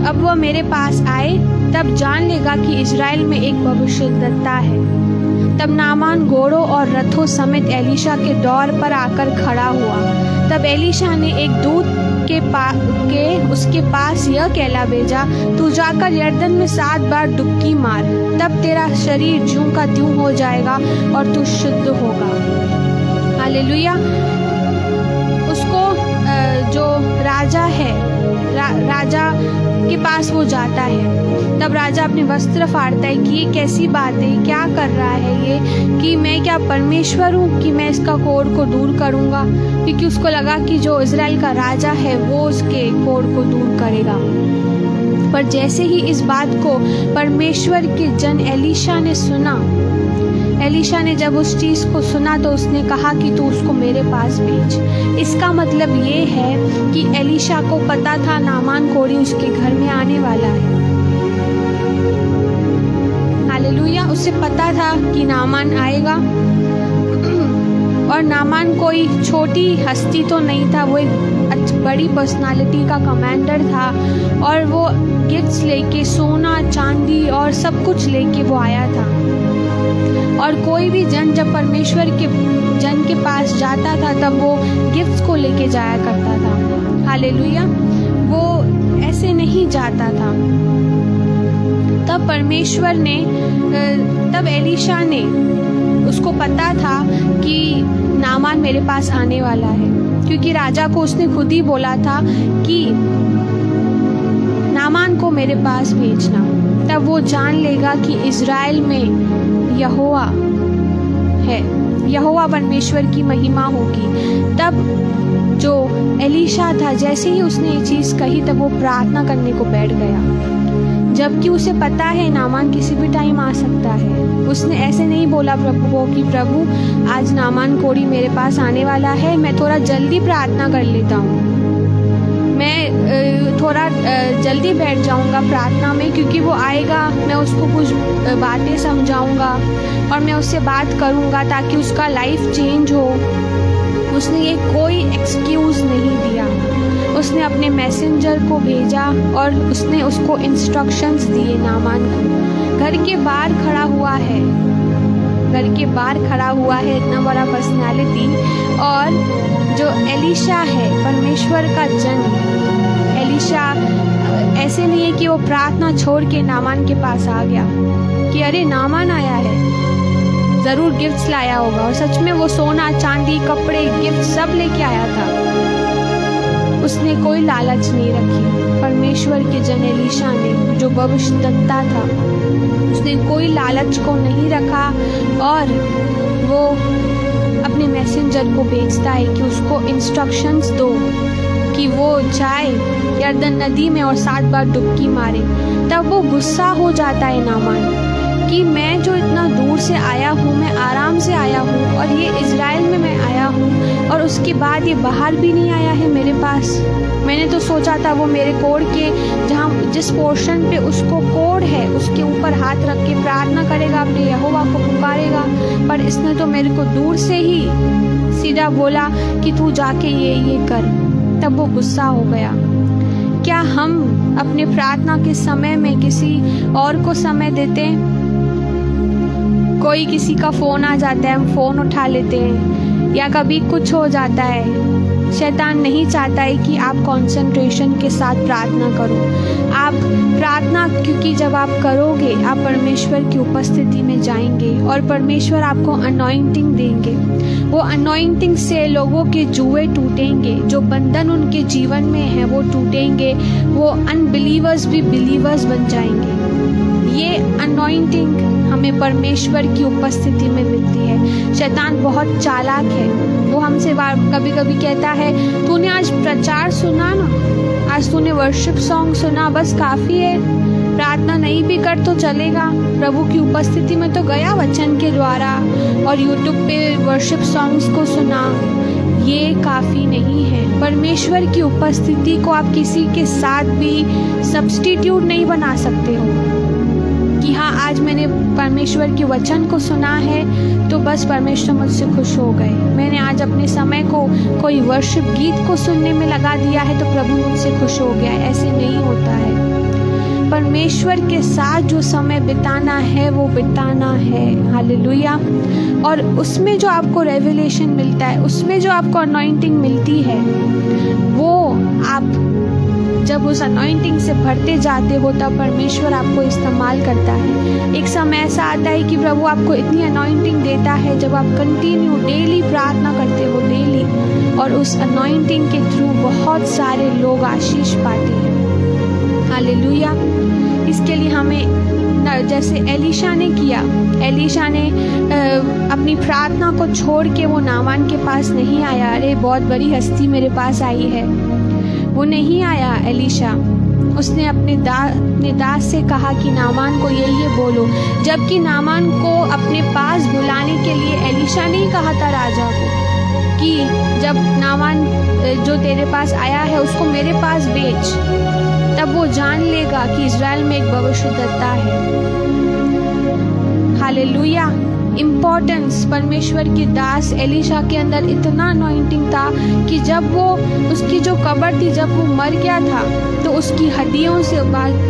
अब वह मेरे पास आए, तब जान लेगा कि इज़राइल में एक भविष्यद्वक्ता है। तब नामान घोड़ों और रथों समेत एलीशा के दौर पर आकर खड़ा हुआ। तब एलीशा ने एक दूत के उसके पास यह कहला भेजा, तू जाकर यरदन में 7 बार डुबकी मार, तब तेरा शरीर ज्यों का त्यों हो जाएगा और तू शुद्ध होगा। हालेलुया। उसको जो राजा है, राजा के पास वो जाता है। तब राजा अपने वस्त्र फाड़ता है कि ये कैसी बात है, क्या कर रहा है ये, कि मैं क्या परमेश्वर हूँ कि मैं इसका कोढ़ को दूर करूँगा? क्योंकि उसको लगा कि जो इज़राइल का राजा है वो उसके कोढ़ को दूर करेगा। पर जैसे ही इस बात को परमेश्वर के जन एलीशा ने सुना, एलीशा ने जब उस चीज़ को सुना तो उसने कहा कि तू उसको मेरे पास भेज। इसका मतलब ये है कि एलीशा को पता था नामान कोढ़ी उसके घर में आने वाला है। हालेलुया। उसे पता था कि नामान आएगा, और नामान कोई छोटी हस्ती तो नहीं था, वो एक बड़ी पर्सनालिटी का कमांडर था, और वो गिफ्ट्स लेके, सोना चांदी और सब कुछ लेके वो आया था। और कोई भी जन जब परमेश्वर के जन के पास जाता था तब वो गिफ्ट्स को लेके जाया करता था। हालेलुया। वो ऐसे नहीं जाता था। तब परमेश्वर ने, तब एलीशा ने, उसको पता था कि नामान मेरे पास आने वाला है, क्योंकि राजा को उसने खुद ही बोला था कि नामान को मेरे पास भेजना। तब वो जान लेगा कि इज़राइल में यहोवा है, यहोवा परमेश्वर की महिमा होगी। तब जो एलीशा था, जैसे ही उसने ये चीज़ कही तब वो प्रार्थना करने को बैठ गया, जबकि उसे पता है नामान किसी भी टाइम आ सकता है। उसने ऐसे नहीं बोला प्रभु को कि प्रभु आज नामान कोढ़ी मेरे पास आने वाला है, मैं थोड़ा जल्दी प्रार्थना कर लेता हूँ, मैं थोड़ा जल्दी बैठ जाऊंगा प्रार्थना में, क्योंकि वो आएगा, मैं उसको कुछ बातें समझाऊंगा और मैं उससे बात करूंगा ताकि उसका लाइफ चेंज हो। उसने ये कोई एक्सक्यूज़ नहीं दिया। उसने अपने मैसेंजर को भेजा और उसने उसको इंस्ट्रक्शंस दिए नामान को। घर के बाहर खड़ा हुआ है, घर के बाहर खड़ा हुआ है इतना बड़ा पर्सनालिटी, और जो एलीशा है परमेश्वर का जन। एलीशा ऐसे नहीं है कि वो प्रार्थना छोड़ के नामान के पास आ गया कि अरे नामान आया है, ज़रूर गिफ्ट्स लाया होगा, और सच में वो सोना चांदी कपड़े गिफ्ट सब लेके आया था। उसने कोई लालच नहीं रखी। परमेश्वर के जन एलीशा ने, जो भविष्यद्वक्ता था, उसने कोई लालच को नहीं रखा, और वो अपने मैसेंजर को भेजता है कि उसको इंस्ट्रक्शंस दो कि वो जाए यरदन नदी में और 7 बार डुबकी मारे। तब वो गुस्सा हो जाता है नामान कि मैं जो इतना दूर से आया हूँ, मैं आराम से आया हूँ और ये इज़राइल में मैं आया हूँ और उसके बाद ये बाहर भी नहीं आया है मेरे पास। मैंने तो सोचा था वो मेरे कोढ़ के जहाँ जिस पोर्शन पे उसको कोढ़ है उसके ऊपर हाथ रख के प्रार्थना करेगा, अपने यहोवा को पुकारेगा, पर इसने तो मेरे को दूर से ही सीधा बोला कि तू जाके ये कर। तब वो गुस्सा हो गया। क्या हम अपने प्रार्थना के समय में किसी और को समय देते हैं? कोई किसी का फ़ोन आ जाता है, हम फ़ोन उठा लेते हैं, या कभी कुछ हो जाता है। शैतान नहीं चाहता है कि आप कंसंट्रेशन के साथ प्रार्थना करो। आप प्रार्थना, क्योंकि जब आप करोगे आप परमेश्वर की उपस्थिति में जाएंगे और परमेश्वर आपको अनॉइंटिंग देंगे। वो अनॉइंटिंग से लोगों के जुए टूटेंगे, जो बंधन उनके जीवन में है वो टूटेंगे, वो अनबिलीवर्स भी बिलीवर्स बन जाएंगे। ये अनॉइंटिंग हमें परमेश्वर की उपस्थिति में मिलती है। शैतान बहुत चालाक है। वो हमसे कभी कभी कहता है, तूने आज प्रचार सुना ना, आज तूने वर्शिप सॉन्ग सुना, बस काफ़ी है, प्रार्थना नहीं भी कर तो चलेगा, प्रभु की उपस्थिति में तो गया वचन के द्वारा और यूट्यूब पे वर्शिप सॉन्ग्स को सुना, ये काफ़ी नहीं है। परमेश्वर की उपस्थिति को आप किसी के साथ भी सब्स्टिट्यूट नहीं बना सकते हो कि हाँ आज मैंने परमेश्वर के वचन को सुना है तो बस परमेश्वर मुझसे खुश हो गए। मैंने आज अपने समय को कोई वर्शिप गीत को सुनने में लगा दिया है तो प्रभु मुझसे खुश हो गया। ऐसे नहीं होता है। परमेश्वर के साथ जो समय बिताना है वो बिताना है। हालेलुया। और उसमें जो आपको रेवलेशन मिलता है, उसमें जो आपको अनॉइंटिंग मिलती है, वो आप जब उस अनॉइंटिंग से भरते जाते हो तब परमेश्वर आपको इस्तेमाल करता है। एक समय ऐसा आता है कि प्रभु आपको इतनी अनॉइंटिंग देता है जब आप कंटिन्यू डेली प्रार्थना करते हो, डेली, और उस अनॉइंटिंग के थ्रू बहुत सारे लोग आशीष पाते हैं। हालेलुया। इसके लिए हमें जैसे एलीशा ने किया, एलीशा ने अपनी प्रार्थना को छोड़ के वो नामान के पास नहीं आया, अरे बहुत बड़ी हस्ती मेरे पास आई है, वो नहीं आया एलीशा। उसने अपने दास से कहा कि नामान को ये बोलो, जबकि नामान को अपने पास बुलाने के लिए एलीशा ने ही कहा था राजा को कि जब नामान जो तेरे पास आया है उसको मेरे पास बेच, तब वो जान लेगा कि इज़राइल में एक भविष्यद्वक्ता है। हालेलुया। इम्पोर्टेंस, परमेश्वर के दास एलीशा के अंदर इतना अनॉइंटिंग था कि जब वो उसकी जो कब्र थी, जब वो मर गया था तो उसकी हड्डियों से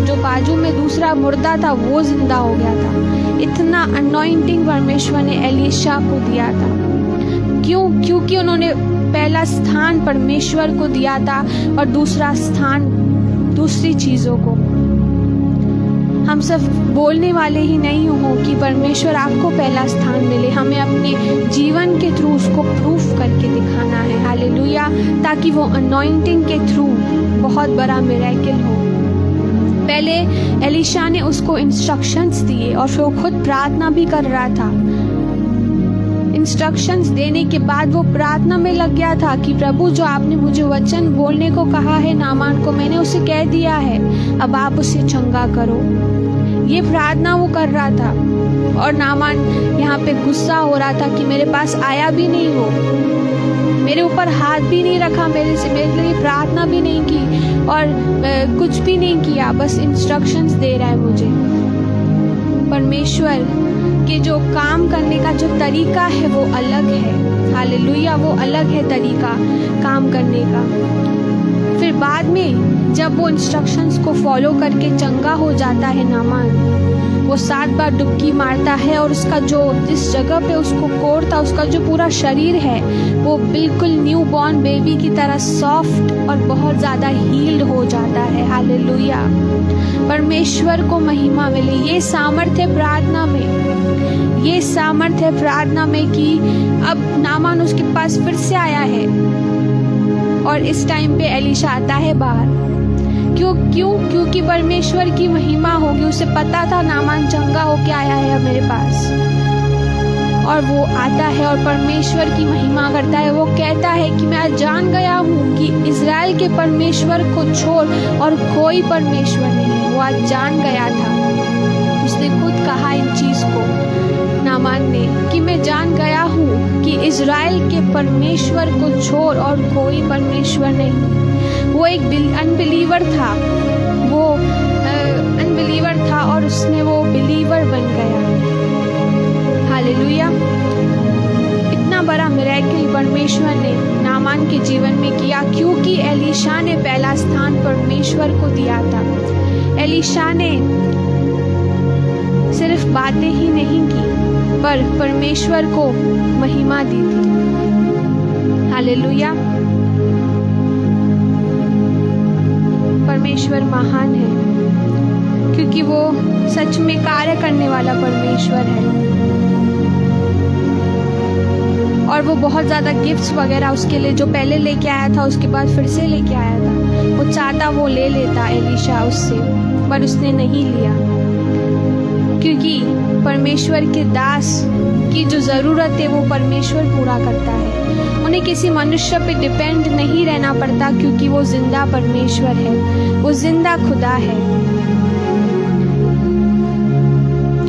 जो बाजू में दूसरा मुर्दा था वो जिंदा हो गया था। इतना अनॉइंटिंग परमेश्वर ने एलीशा को दिया था। क्यों? क्योंकि उन्होंने पहला स्थान परमेश्वर को दिया था और दूसरा स्थान दूसरी चीज़ों को। हम सब बोलने वाले ही नहीं हो कि परमेश्वर आपको पहला स्थान मिले, हमें अपने जीवन के थ्रू उसको प्रूफ करके दिखाना है। हालेलुया। ताकि वो अनॉइंटिंग के थ्रू बहुत बड़ा मिरेकल हो। पहले एलीशा ने उसको इंस्ट्रक्शंस दिए और फिर वो खुद प्रार्थना भी कर रहा था। इंस्ट्रक्शंस देने के बाद वो प्रार्थना में लग गया था कि प्रभु जो आपने मुझे वचन बोलने को कहा है नामान को, मैंने उसे कह दिया है, अब आप उसे चंगा करो। ये प्रार्थना वो कर रहा था और नामान यहाँ पे गुस्सा हो रहा था कि मेरे पास आया भी नहीं हो, मेरे ऊपर हाथ भी नहीं रखा, मेरे लिए प्रार्थना भी नहीं की और कुछ भी नहीं किया, बस इंस्ट्रक्शंस दे रहा है मुझे। परमेश्वर के जो काम करने का जो तरीका है वो अलग है। हालेलुया। वो अलग है तरीका काम करने का। फिर बाद में जब वो इंस्ट्रक्शंस को फॉलो करके चंगा हो जाता है नामान, वो 7 बार डुबकी मारता है और उसका जो जिस जगह पे उसको कोढ़ था, उसका जो पूरा शरीर है वो बिल्कुल न्यू बॉर्न बेबी की तरह सॉफ्ट और बहुत ज़्यादा हील्ड हो जाता है। हालेलुया। परमेश्वर को महिमा मिले। ये सामर्थ्य प्रार्थना में, ये सामर्थ्य प्रार्थना में कि अब नामान उसके पास फिर से आया है और इस टाइम पे एलीशा आता है बाहर। क्योंकि परमेश्वर की महिमा होगी। उसे पता था नामान चंगा होके आया है मेरे पास और वो आता है और परमेश्वर की महिमा करता है। वो कहता है कि मैं जान गया हूँ कि इज़राइल के परमेश्वर को छोड़ और कोई परमेश्वर नहीं। वो आज जान गया था, उसने खुद कहा इन चीज़ को, नामान ने, कि मैं जान गया हूँ कि इज़राइल के परमेश्वर को छोड़ और कोई परमेश्वर नहीं। वो एक अनबिलीवर था, वो अनबिलीवर था और उसने वो बिलीवर बन गया। हालेलुया। इतना बड़ा मिरेकल परमेश्वर ने नामान के जीवन में किया, क्योंकि एलीशा ने पहला स्थान परमेश्वर को दिया था। एलीशा ने सिर्फ बातें ही नहीं की पर परमेश्वर को महिमा दी थी। हालेलुया। परमेश्वर महान है क्योंकि वो सच में कार्य करने वाला परमेश्वर है और वो बहुत ज़्यादा गिफ्ट्स वगैरह उसके लिए जो पहले लेके आया था उसके बाद फिर से लेके आया था। वो चाहता वो ले लेता एलीशा उससे, पर उसने नहीं लिया, क्योंकि परमेश्वर के दास की जो ज़रूरत है वो परमेश्वर पूरा करता है। उन्हें किसी मनुष्य पे डिपेंड नहीं रहना पड़ता, क्योंकि वो जिंदा परमेश्वर है, वो जिंदा खुदा है।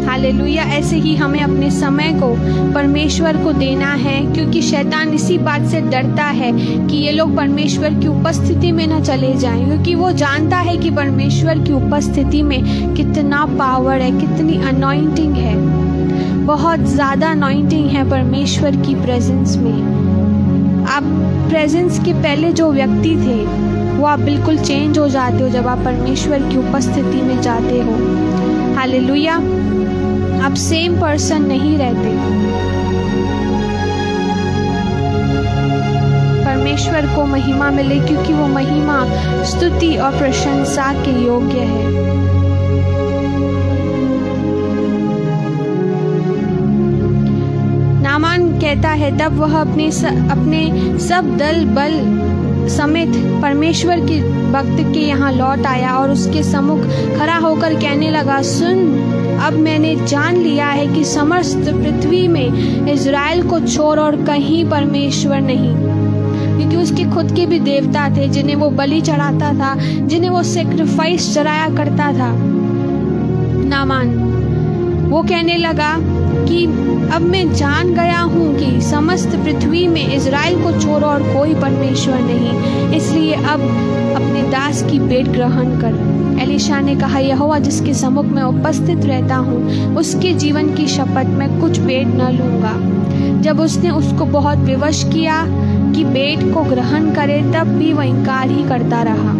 हालेलुया। ऐसे ही हमें अपने समय को परमेश्वर को देना है, क्योंकि शैतान इसी बात से डरता है कि ये लोग परमेश्वर की उपस्थिति में ना चले जाएं, क्योंकि वो जानता है कि परमेश्वर की उपस्थिति में कितना पावर है, कितनी अनॉइंटिंग है। बहुत ज़्यादा अनॉइंटिंग है परमेश्वर की प्रेजेंस में। आप प्रेजेंस के पहले जो व्यक्ति थे वो आप बिल्कुल चेंज हो जाते हो जब आप परमेश्वर की उपस्थिति में जाते हो। हालेलुया। आप सेम पर्सन नहीं रहते। परमेश्वर को महिमा मिले, क्योंकि वो महिमा स्तुति और प्रशंसा के योग्य है। नामान कहता है, तब वह अपने सब दल बल समेत परमेश्वर के भक्त के यहाँ लौट आया और उसके सम्मुख खड़ा होकर कहने लगा, सुन, अब मैंने जान लिया है कि समस्त पृथ्वी में इज़राइल को छोड़ और कहीं परमेश्वर नहीं। क्योंकि उसके खुद के भी देवता थे जिन्हें वो बलि चढ़ाता था, जिन्हें वो सेक्रीफाइस चढ़ाया करता था। नामान वो कहने लगा कि अब मैं जान गया हूँ कि समस्त पृथ्वी में इज़राइल को छोड़ और कोई परमेश्वर नहीं, इसलिए अब अपने दास की भेंट ग्रहण कर। एलीशा ने कहा, यहोवा जिसके सम्मुख में उपस्थित रहता हूँ उसके जीवन की शपथ मैं कुछ भेंट न लूँगा। जब उसने उसको बहुत विवश किया कि भेंट को ग्रहण करे, तब भी वह इनकार ही करता रहा।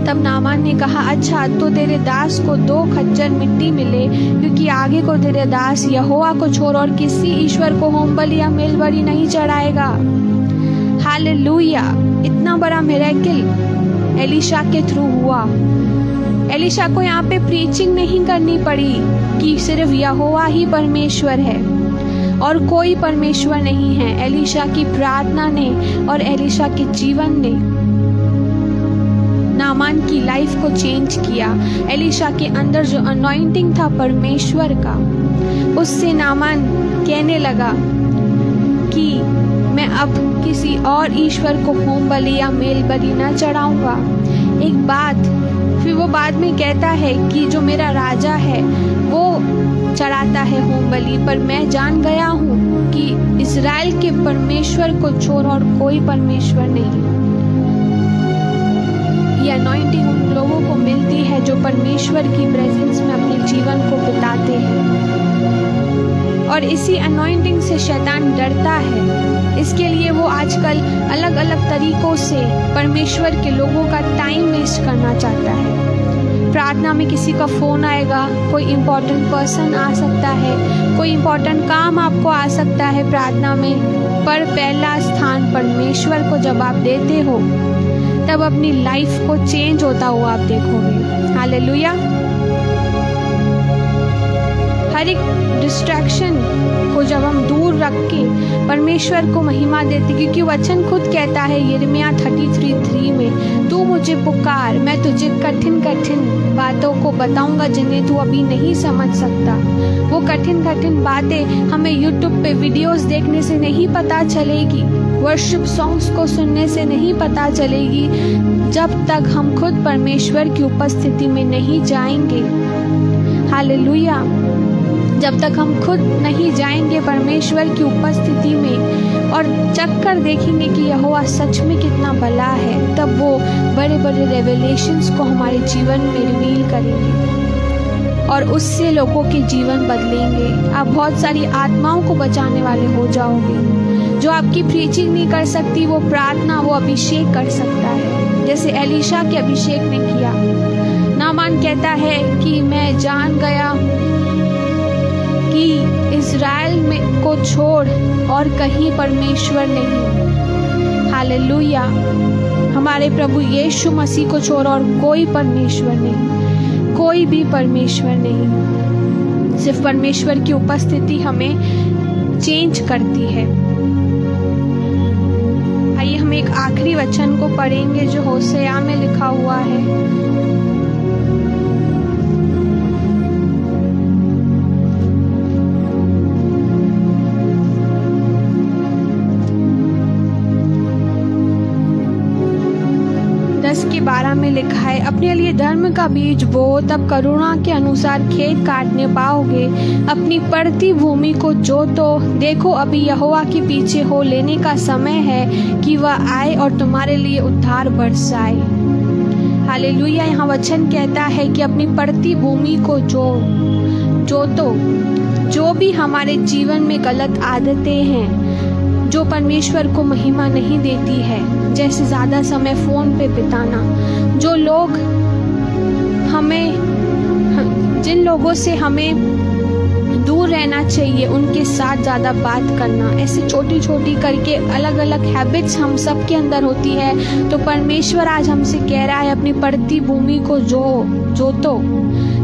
तब नामान ने कहा, अच्छा तो तेरे दास को 2 खच्चर मिट्टी मिले, क्योंकि आगे को तेरे दास यहोवा को छोड़ और किसी ईश्वर को होम बलि या मेल बलि नहीं चढ़ाएगा। हालेलुया। इतना बड़ा मिरेकल एलीशा के थ्रू हुआ। एलीशा को यहाँ पे प्रीचिंग नहीं करनी पड़ी कि सिर्फ यहोवा ही परमेश्वर है और कोई परमेश्वर नहीं है। एलीशा की प्रार्थना ने और एलीशा के जीवन ने नामान की लाइफ को चेंज किया। एलीशा के अंदर जो अनॉइंटिंग था परमेश्वर का, उससे नामान कहने लगा कि मैं अब किसी और ईश्वर को होम बलि या मेल बलि न चढ़ाऊंगा। एक बात फिर वो बाद में कहता है कि जो मेरा राजा है वो चढ़ाता है होम बलि, पर मैं जान गया हूँ कि इज़राइल के परमेश्वर को छोड़ और कोई परमेश्वर नहीं। ये अनॉइंटिंग उन लोगों को मिलती है जो परमेश्वर की प्रेजेंस में अपने जीवन को बिताते हैं, और इसी अनॉइंटिंग से शैतान डरता है। इसके लिए वो आजकल अलग अलग तरीकों से परमेश्वर के लोगों का टाइम वेस्ट करना चाहता है। प्रार्थना में किसी का फ़ोन आएगा, कोई इम्पोर्टेंट पर्सन आ सकता है, कोई इम्पोर्टेंट काम आपको आ सकता है प्रार्थना में, पर पहला स्थान परमेश्वर को जब आप देते हो तब अपनी लाइफ को चेंज होता हुआ आप देखोगे। हालेलुया। हर एक डिस्ट्रैक्शन को जब हम दूर रख के परमेश्वर को महिमा देते, क्योंकि वचन खुद कहता है यिर्मयाह 33:3 में, तू मुझे पुकार, मैं तुझे कठिन कठिन बातों को बताऊंगा जिन्हें तू अभी नहीं समझ सकता। वो कठिन कठिन बातें हमें यूट्यूब पे वीडियोस देखने से नहीं पता चलेगी, वर्शिप सॉन्ग्स को सुनने से नहीं पता चलेगी, जब तक हम खुद परमेश्वर की उपस्थिति में नहीं जाएंगे। हालेलुया। जब तक हम खुद नहीं जाएंगे परमेश्वर की उपस्थिति में और चक्कर देखेंगे कि यहोवा सच में कितना भला है, तब वो बड़े बड़े रेवलेशंस को हमारे जीवन में रिवील करेंगे और उससे लोगों के जीवन बदलेंगे। आप बहुत सारी आत्माओं को बचाने वाले हो जाओगे। जो आपकी प्रीचिंग नहीं कर सकती, वो प्रार्थना, वो अभिषेक कर सकता है, जैसे एलीशा के अभिषेक ने किया। नामान कहता है कि मैं जान गया कि इज़राइल में को छोड़ और कहीं परमेश्वर नहीं। हालेलुया। हमारे प्रभु यीशु मसीह को छोड़ और कोई परमेश्वर नहीं, कोई भी परमेश्वर नहीं। सिर्फ परमेश्वर की उपस्थिति हमें चेंज करती है। आइए हम एक आखिरी वचन को पढ़ेंगे जो होशेया में लिखा हुआ है। के 12 में लिखा है, अपने लिए धर्म का बीज बो, तब करुणा के अनुसार खेत काटने पाओगे। अपनी पड़ती भूमि को जोतो, देखो अभी यहोवा के पीछे हो लेने का समय है कि वह आए और तुम्हारे लिए उद्धार बरसाए। हालेलुया। यहाँ वचन कहता है कि अपनी पड़ती भूमि को जोतो। जो भी हमारे जीवन में गलत आदतें हैं जो परमेश्वर को महिमा नहीं देती है, जैसे ज़्यादा समय फ़ोन पे बिताना, जो लोग जिन लोगों से हमें दूर रहना चाहिए उनके साथ ज़्यादा बात करना, ऐसे छोटी छोटी करके अलग अलग हैबिट्स हम सब के अंदर होती है। तो परमेश्वर आज हमसे कह रहा है, अपनी पड़ती भूमि को जोतो।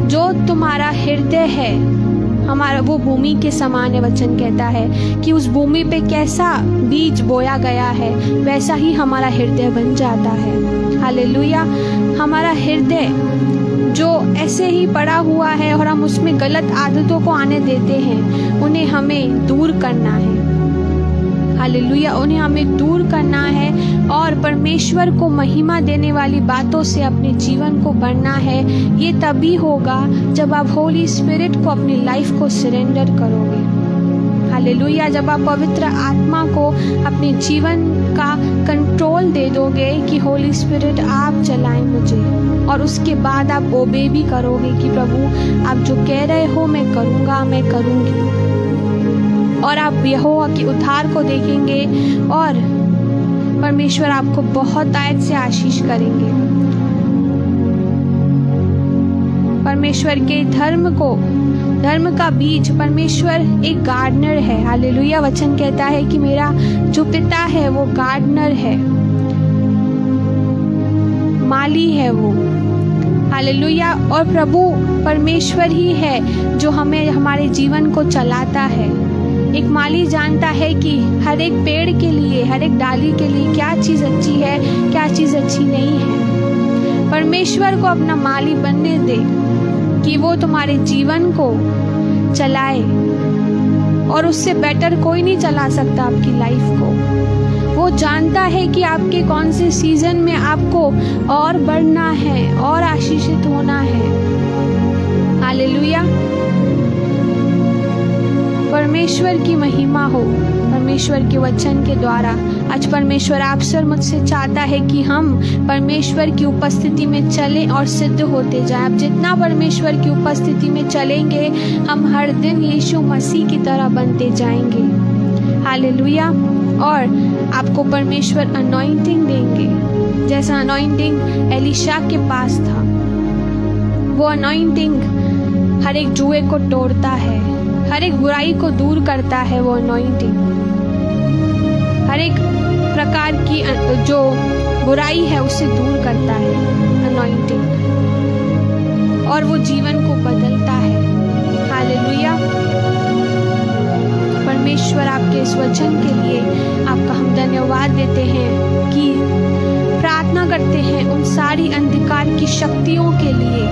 जो तुम्हारा हृदय है हमारा वो भूमि के समान है। वचन कहता है कि उस भूमि पे कैसा बीज बोया गया है वैसा ही हमारा हृदय बन जाता है। हालेलुया। हमारा हृदय जो ऐसे ही पड़ा हुआ है और हम उसमें गलत आदतों को आने देते हैं, उन्हें हमें दूर करना है। हालेलुया। उन्हें हमें दूर करना है और परमेश्वर को महिमा देने वाली बातों से अपने जीवन को भरना है। ये तभी होगा जब आप होली स्पिरिट को अपनी लाइफ को सरेंडर करोगे। हालेलुया। जब आप पवित्र आत्मा को अपने जीवन का कंट्रोल दे दोगे कि होली स्पिरिट आप चलाएं मुझे, और उसके बाद आप ओबे भी करोगे कि प्रभु आप जो कह रहे हो मैं करूँगा, मैं करूँगी, और आप यहोवा के उद्धार को देखेंगे और परमेश्वर आपको बहुत आयत से आशीष करेंगे। परमेश्वर के धर्म का बीज, परमेश्वर एक गार्डनर है। हालेलुया। वचन कहता है कि मेरा जो पिता है वो गार्डनर है, माली है वो। हालेलुया। और प्रभु परमेश्वर ही है जो हमें हमारे जीवन को चलाता है। एक माली जानता है कि हर एक पेड़ के लिए, हर एक डाली के लिए क्या चीज़ अच्छी है, क्या चीज़ अच्छी नहीं है। परमेश्वर को अपना माली बनने दे कि वो तुम्हारे जीवन को चलाए, और उससे बेटर कोई नहीं चला सकता आपकी लाइफ को। वो जानता है कि आपके कौन से सीजन में आपको और बढ़ना है और आशीषित होना है। हालेलुया। परमेश्वर की महिमा हो परमेश्वर के वचन के द्वारा। आज परमेश्वर आपसे और मुझसे चाहता है कि हम परमेश्वर की उपस्थिति में चलें और सिद्ध होते जाएं। अब जितना परमेश्वर की उपस्थिति में चलेंगे, हम हर दिन यीशु मसीह की तरह बनते जाएंगे। हालेलुया। और आपको परमेश्वर अनॉइंटिंग देंगे, जैसा अनॉइंटिंग एलीशा के पास था। वो अनॉइंटिंग हर एक जुए को तोड़ता है, हर एक बुराई को दूर करता है। वो अनॉइंटिंग हर एक प्रकार की जो बुराई है उसे दूर करता है अनॉइंटिंग, और वो जीवन को बदलता है। हालेलुया। परमेश्वर आपके इस वचन के लिए आपका हम धन्यवाद देते हैं कि प्रार्थना करते हैं उन सारी अंधकार की शक्तियों के लिए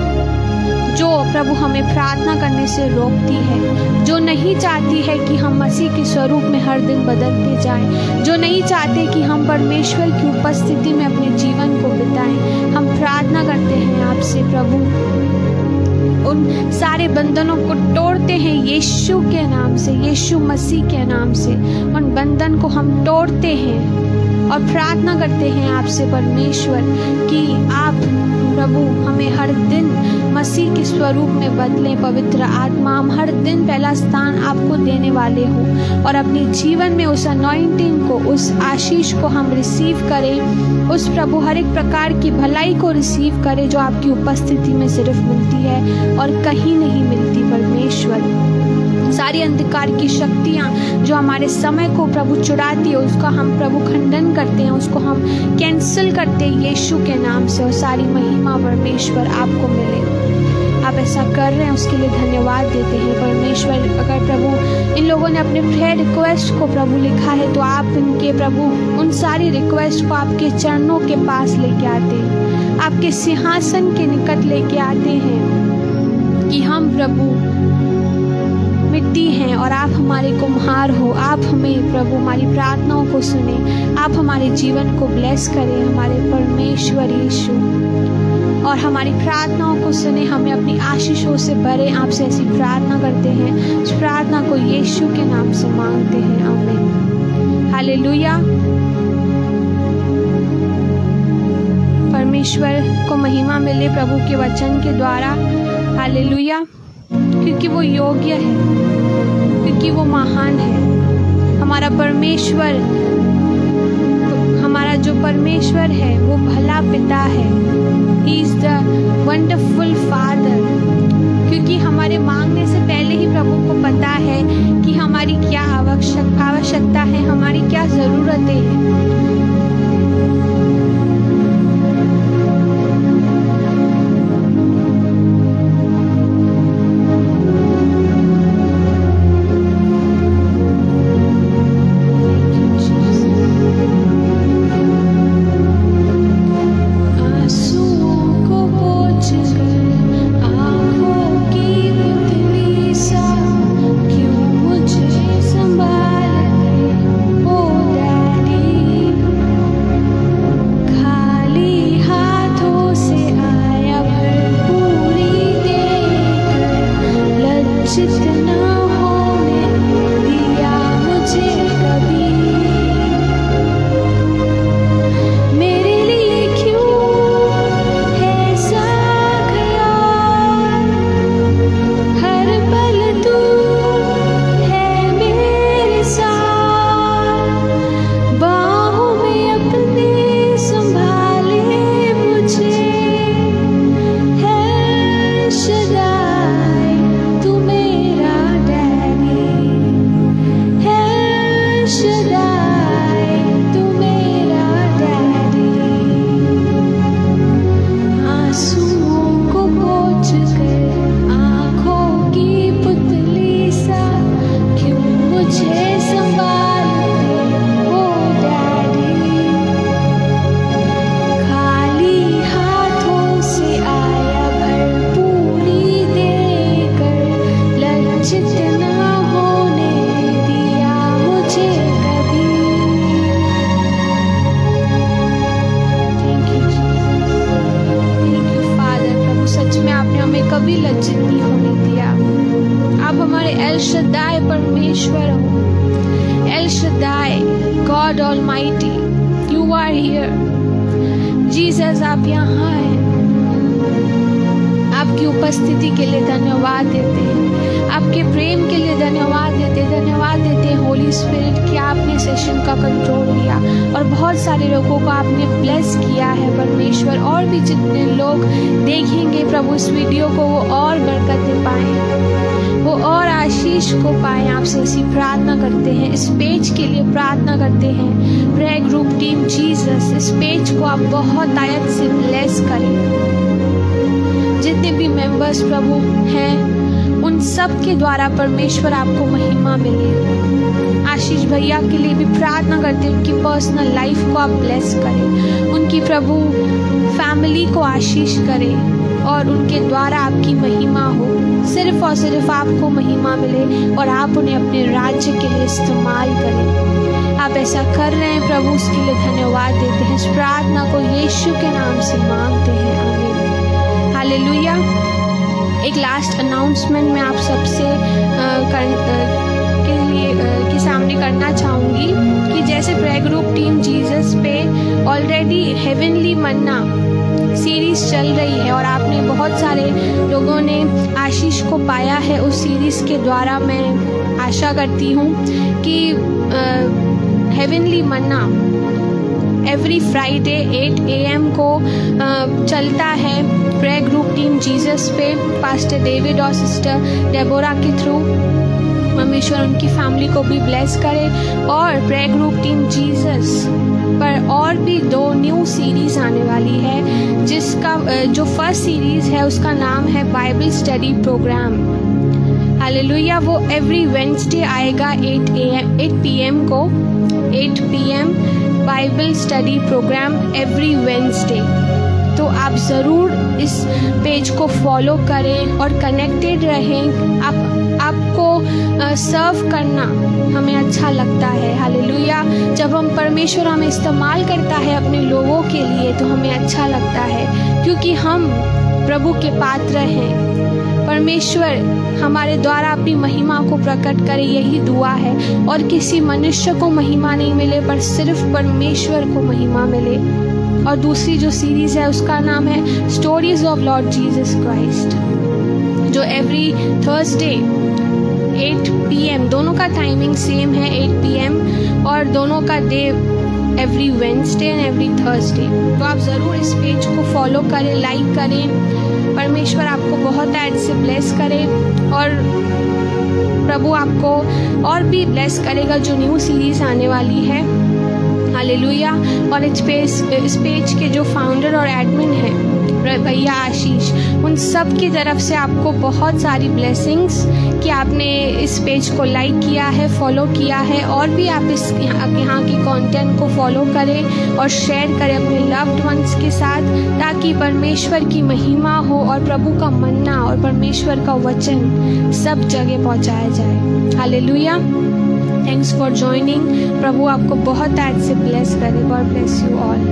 जो प्रभु हमें प्रार्थना करने से रोकती है, जो नहीं चाहती है कि हम मसीह के स्वरूप में हर दिन बदलते जाएं, जो नहीं चाहते कि हम परमेश्वर की उपस्थिति में अपने जीवन को बिताएं। हम प्रार्थना करते हैं आपसे प्रभु, उन सारे बंधनों को तोड़ते हैं यीशु के नाम से, यीशु मसीह के नाम से उन बंधन को हम तोड़ते हैं और प्रार्थना करते हैं आपसे परमेश्वर कि आप प्रभु हमें हर दिन मसीह के स्वरूप में बदलें। पवित्र आत्मा, हम हर दिन पहला स्थान आपको देने वाले हो और अपने जीवन में उस अनॉइंटिंग को, उस आशीष को हम रिसीव करें। उस प्रभु हर एक प्रकार की भलाई को रिसीव करें जो आपकी उपस्थिति में सिर्फ मिलती है और कहीं नहीं मिलती। परमेश्वर, सारी अंधकार की शक्तियाँ जो हमारे समय को प्रभु चुराती है उसका हम प्रभु खंडन करते हैं, उसको हम कैंसिल करते हैं यीशु के नाम से। और सारी महिमा परमेश्वर आपको मिले। आप ऐसा कर रहे हैं उसके लिए धन्यवाद देते हैं परमेश्वर। अगर प्रभु इन लोगों ने अपने प्रेयर रिक्वेस्ट को प्रभु लिखा है तो आप इनके प्रभु उन सारी रिक्वेस्ट को आपके चरणों के पास लेके आते हैं, आपके सिंहासन के निकट लेके आते हैं कि हम प्रभु मिट्टी हैं और आप हमारे कुम्हार हो। आप हमें प्रभु हमारी प्रार्थनाओं को सुने, आप हमारे जीवन को ब्लेस करें हमारे परमेश्वर यीशु, और हमारी प्रार्थनाओं को सुने, हमें अपनी आशीषों से भरे। आपसे ऐसी प्रार्थना करते हैं, इस प्रार्थना को यीशु के नाम से मांगते हैं, आमीन। हालेलुया। परमेश्वर को महिमा मिले प्रभु के वचन के द्वारा। हालेलुया। क्योंकि वो योग्य है, क्योंकि वो महान है। हमारा परमेश्वर, हमारा जो परमेश्वर है वो भला पिता है। He is the wonderful father. क्योंकि हमारे मांगने से पहले ही प्रभु को पता है कि हमारी क्या आवश्यकता है, हमारी क्या जरूरतें हैं। कभी लज्जित नहीं होने दिया। आप हमारे एल शद्दाई परमेश्वर हो। El Shaddai, God Almighty, you are here. Jesus, आप यहाँ हैं। आपकी उपस्थिति के लिए धन्यवाद देते हैं, आपके प्रेम के लिए धन्यवाद देते हैं होली स्पिरिट कि आपने सेशन का कंट्रोल लिया और बहुत सारे लोगों को आपने ब्लेस किया है परमेश्वर। और भी जितने लोग देखेंगे प्रभु इस वीडियो को, वो और बरकतें पाएं, वो और आशीष को पाएं। आपसे ऐसी प्रार्थना करते हैं, इस पेज के लिए प्रार्थना करते हैं। प्रेयर ग्रुप टीम जीसस, इस पेज को आप बहुत आयत से ब्लेस करें। जितने भी मेंबर्स प्रभु हैं उन सब के द्वारा परमेश्वर आपको महिमा मिले। आशीष भैया के लिए भी प्रार्थना करते हैं, उनकी पर्सनल लाइफ को आप ब्लेस करें, उनकी प्रभु फैमिली को आशीष करें और उनके द्वारा आपकी महिमा हो। सिर्फ और सिर्फ आपको महिमा मिले और आप उन्हें अपने राज्य के लिए इस्तेमाल करें। आप ऐसा कर रहे हैं प्रभु, उसके लिए धन्यवाद देते हैं। इस प्रार्थना को यीशु के नाम से मांगते हैं, आमीन। हालेलुया। एक लास्ट अनाउंसमेंट मैं आप सबसे के सामने करना चाहूँगी कि जैसे प्रेयर ग्रुप टीम जीसस पे ऑलरेडी हेवनली मन्ना सीरीज़ चल रही है और आपने बहुत सारे लोगों ने आशीष को पाया है उस सीरीज़ के द्वारा। मैं आशा करती हूँ कि heavenly Manna every Friday 8 AM को चलता है प्रेयर ग्रुप टीम जीसस पे, पास्टर डेविड और सिस्टर डेबोरा के थ्रू। परमेश्वर उनकी फैमिली को भी ब्लेस करे। और प्रेयर ग्रुप टीम जीसस पर और भी 2 न्यू सीरीज़ आने वाली है, जिसका जो फर्स्ट सीरीज़ है उसका नाम है बाइबल स्टडी प्रोग्राम। हालेलुया। वो एवरी वेडनेसडे आएगा 8 PM को, 8 PM Bible study program every Wednesday. तो आप ज़रूर इस पेज को फॉलो करें और कनेक्टेड रहें। आपको सर्व करना हमें अच्छा लगता है। हालेलुया। जब हम परमेश्वर हमें इस्तेमाल करता है अपने लोगों के लिए तो हमें अच्छा लगता है, क्योंकि हम प्रभु के पात्र हैं। परमेश्वर हमारे द्वारा अपनी महिमा को प्रकट करे, यही दुआ है। और किसी मनुष्य को महिमा नहीं मिले पर सिर्फ परमेश्वर को महिमा मिले। और दूसरी जो सीरीज़ है उसका नाम है stories of Lord Jesus Christ, जो एवरी थर्सडे 8 PM, दोनों का टाइमिंग सेम है 8 PM, और दोनों का day every Wednesday and every Thursday. तो आप ज़रूर इस पेज को फॉलो करें, लाइक करें। परमेश्वर आपको बहुत ऐड से ब्लेस करे और प्रभु आपको और भी ब्लेस करेगा जो न्यू सीरीज़ आने वाली है। हालेलुया। और इस पेज के जो फाउंडर और एडमिन हैं भैया आशीष, उन सब की तरफ से आपको बहुत सारी ब्लेसिंग्स कि आपने इस पेज को लाइक किया है, फॉलो किया है। और भी आप इस यहाँ की कंटेंट को फॉलो करें और शेयर करें अपने लव्ड वंस के साथ, ताकि परमेश्वर की महिमा हो और प्रभु का मन्ना और परमेश्वर का वचन सब जगह पहुँचाया जाए। हालेलुया। Thanks for joining. प्रभु आपको बहुत ऐड से ब्लेस करे। God bless you all.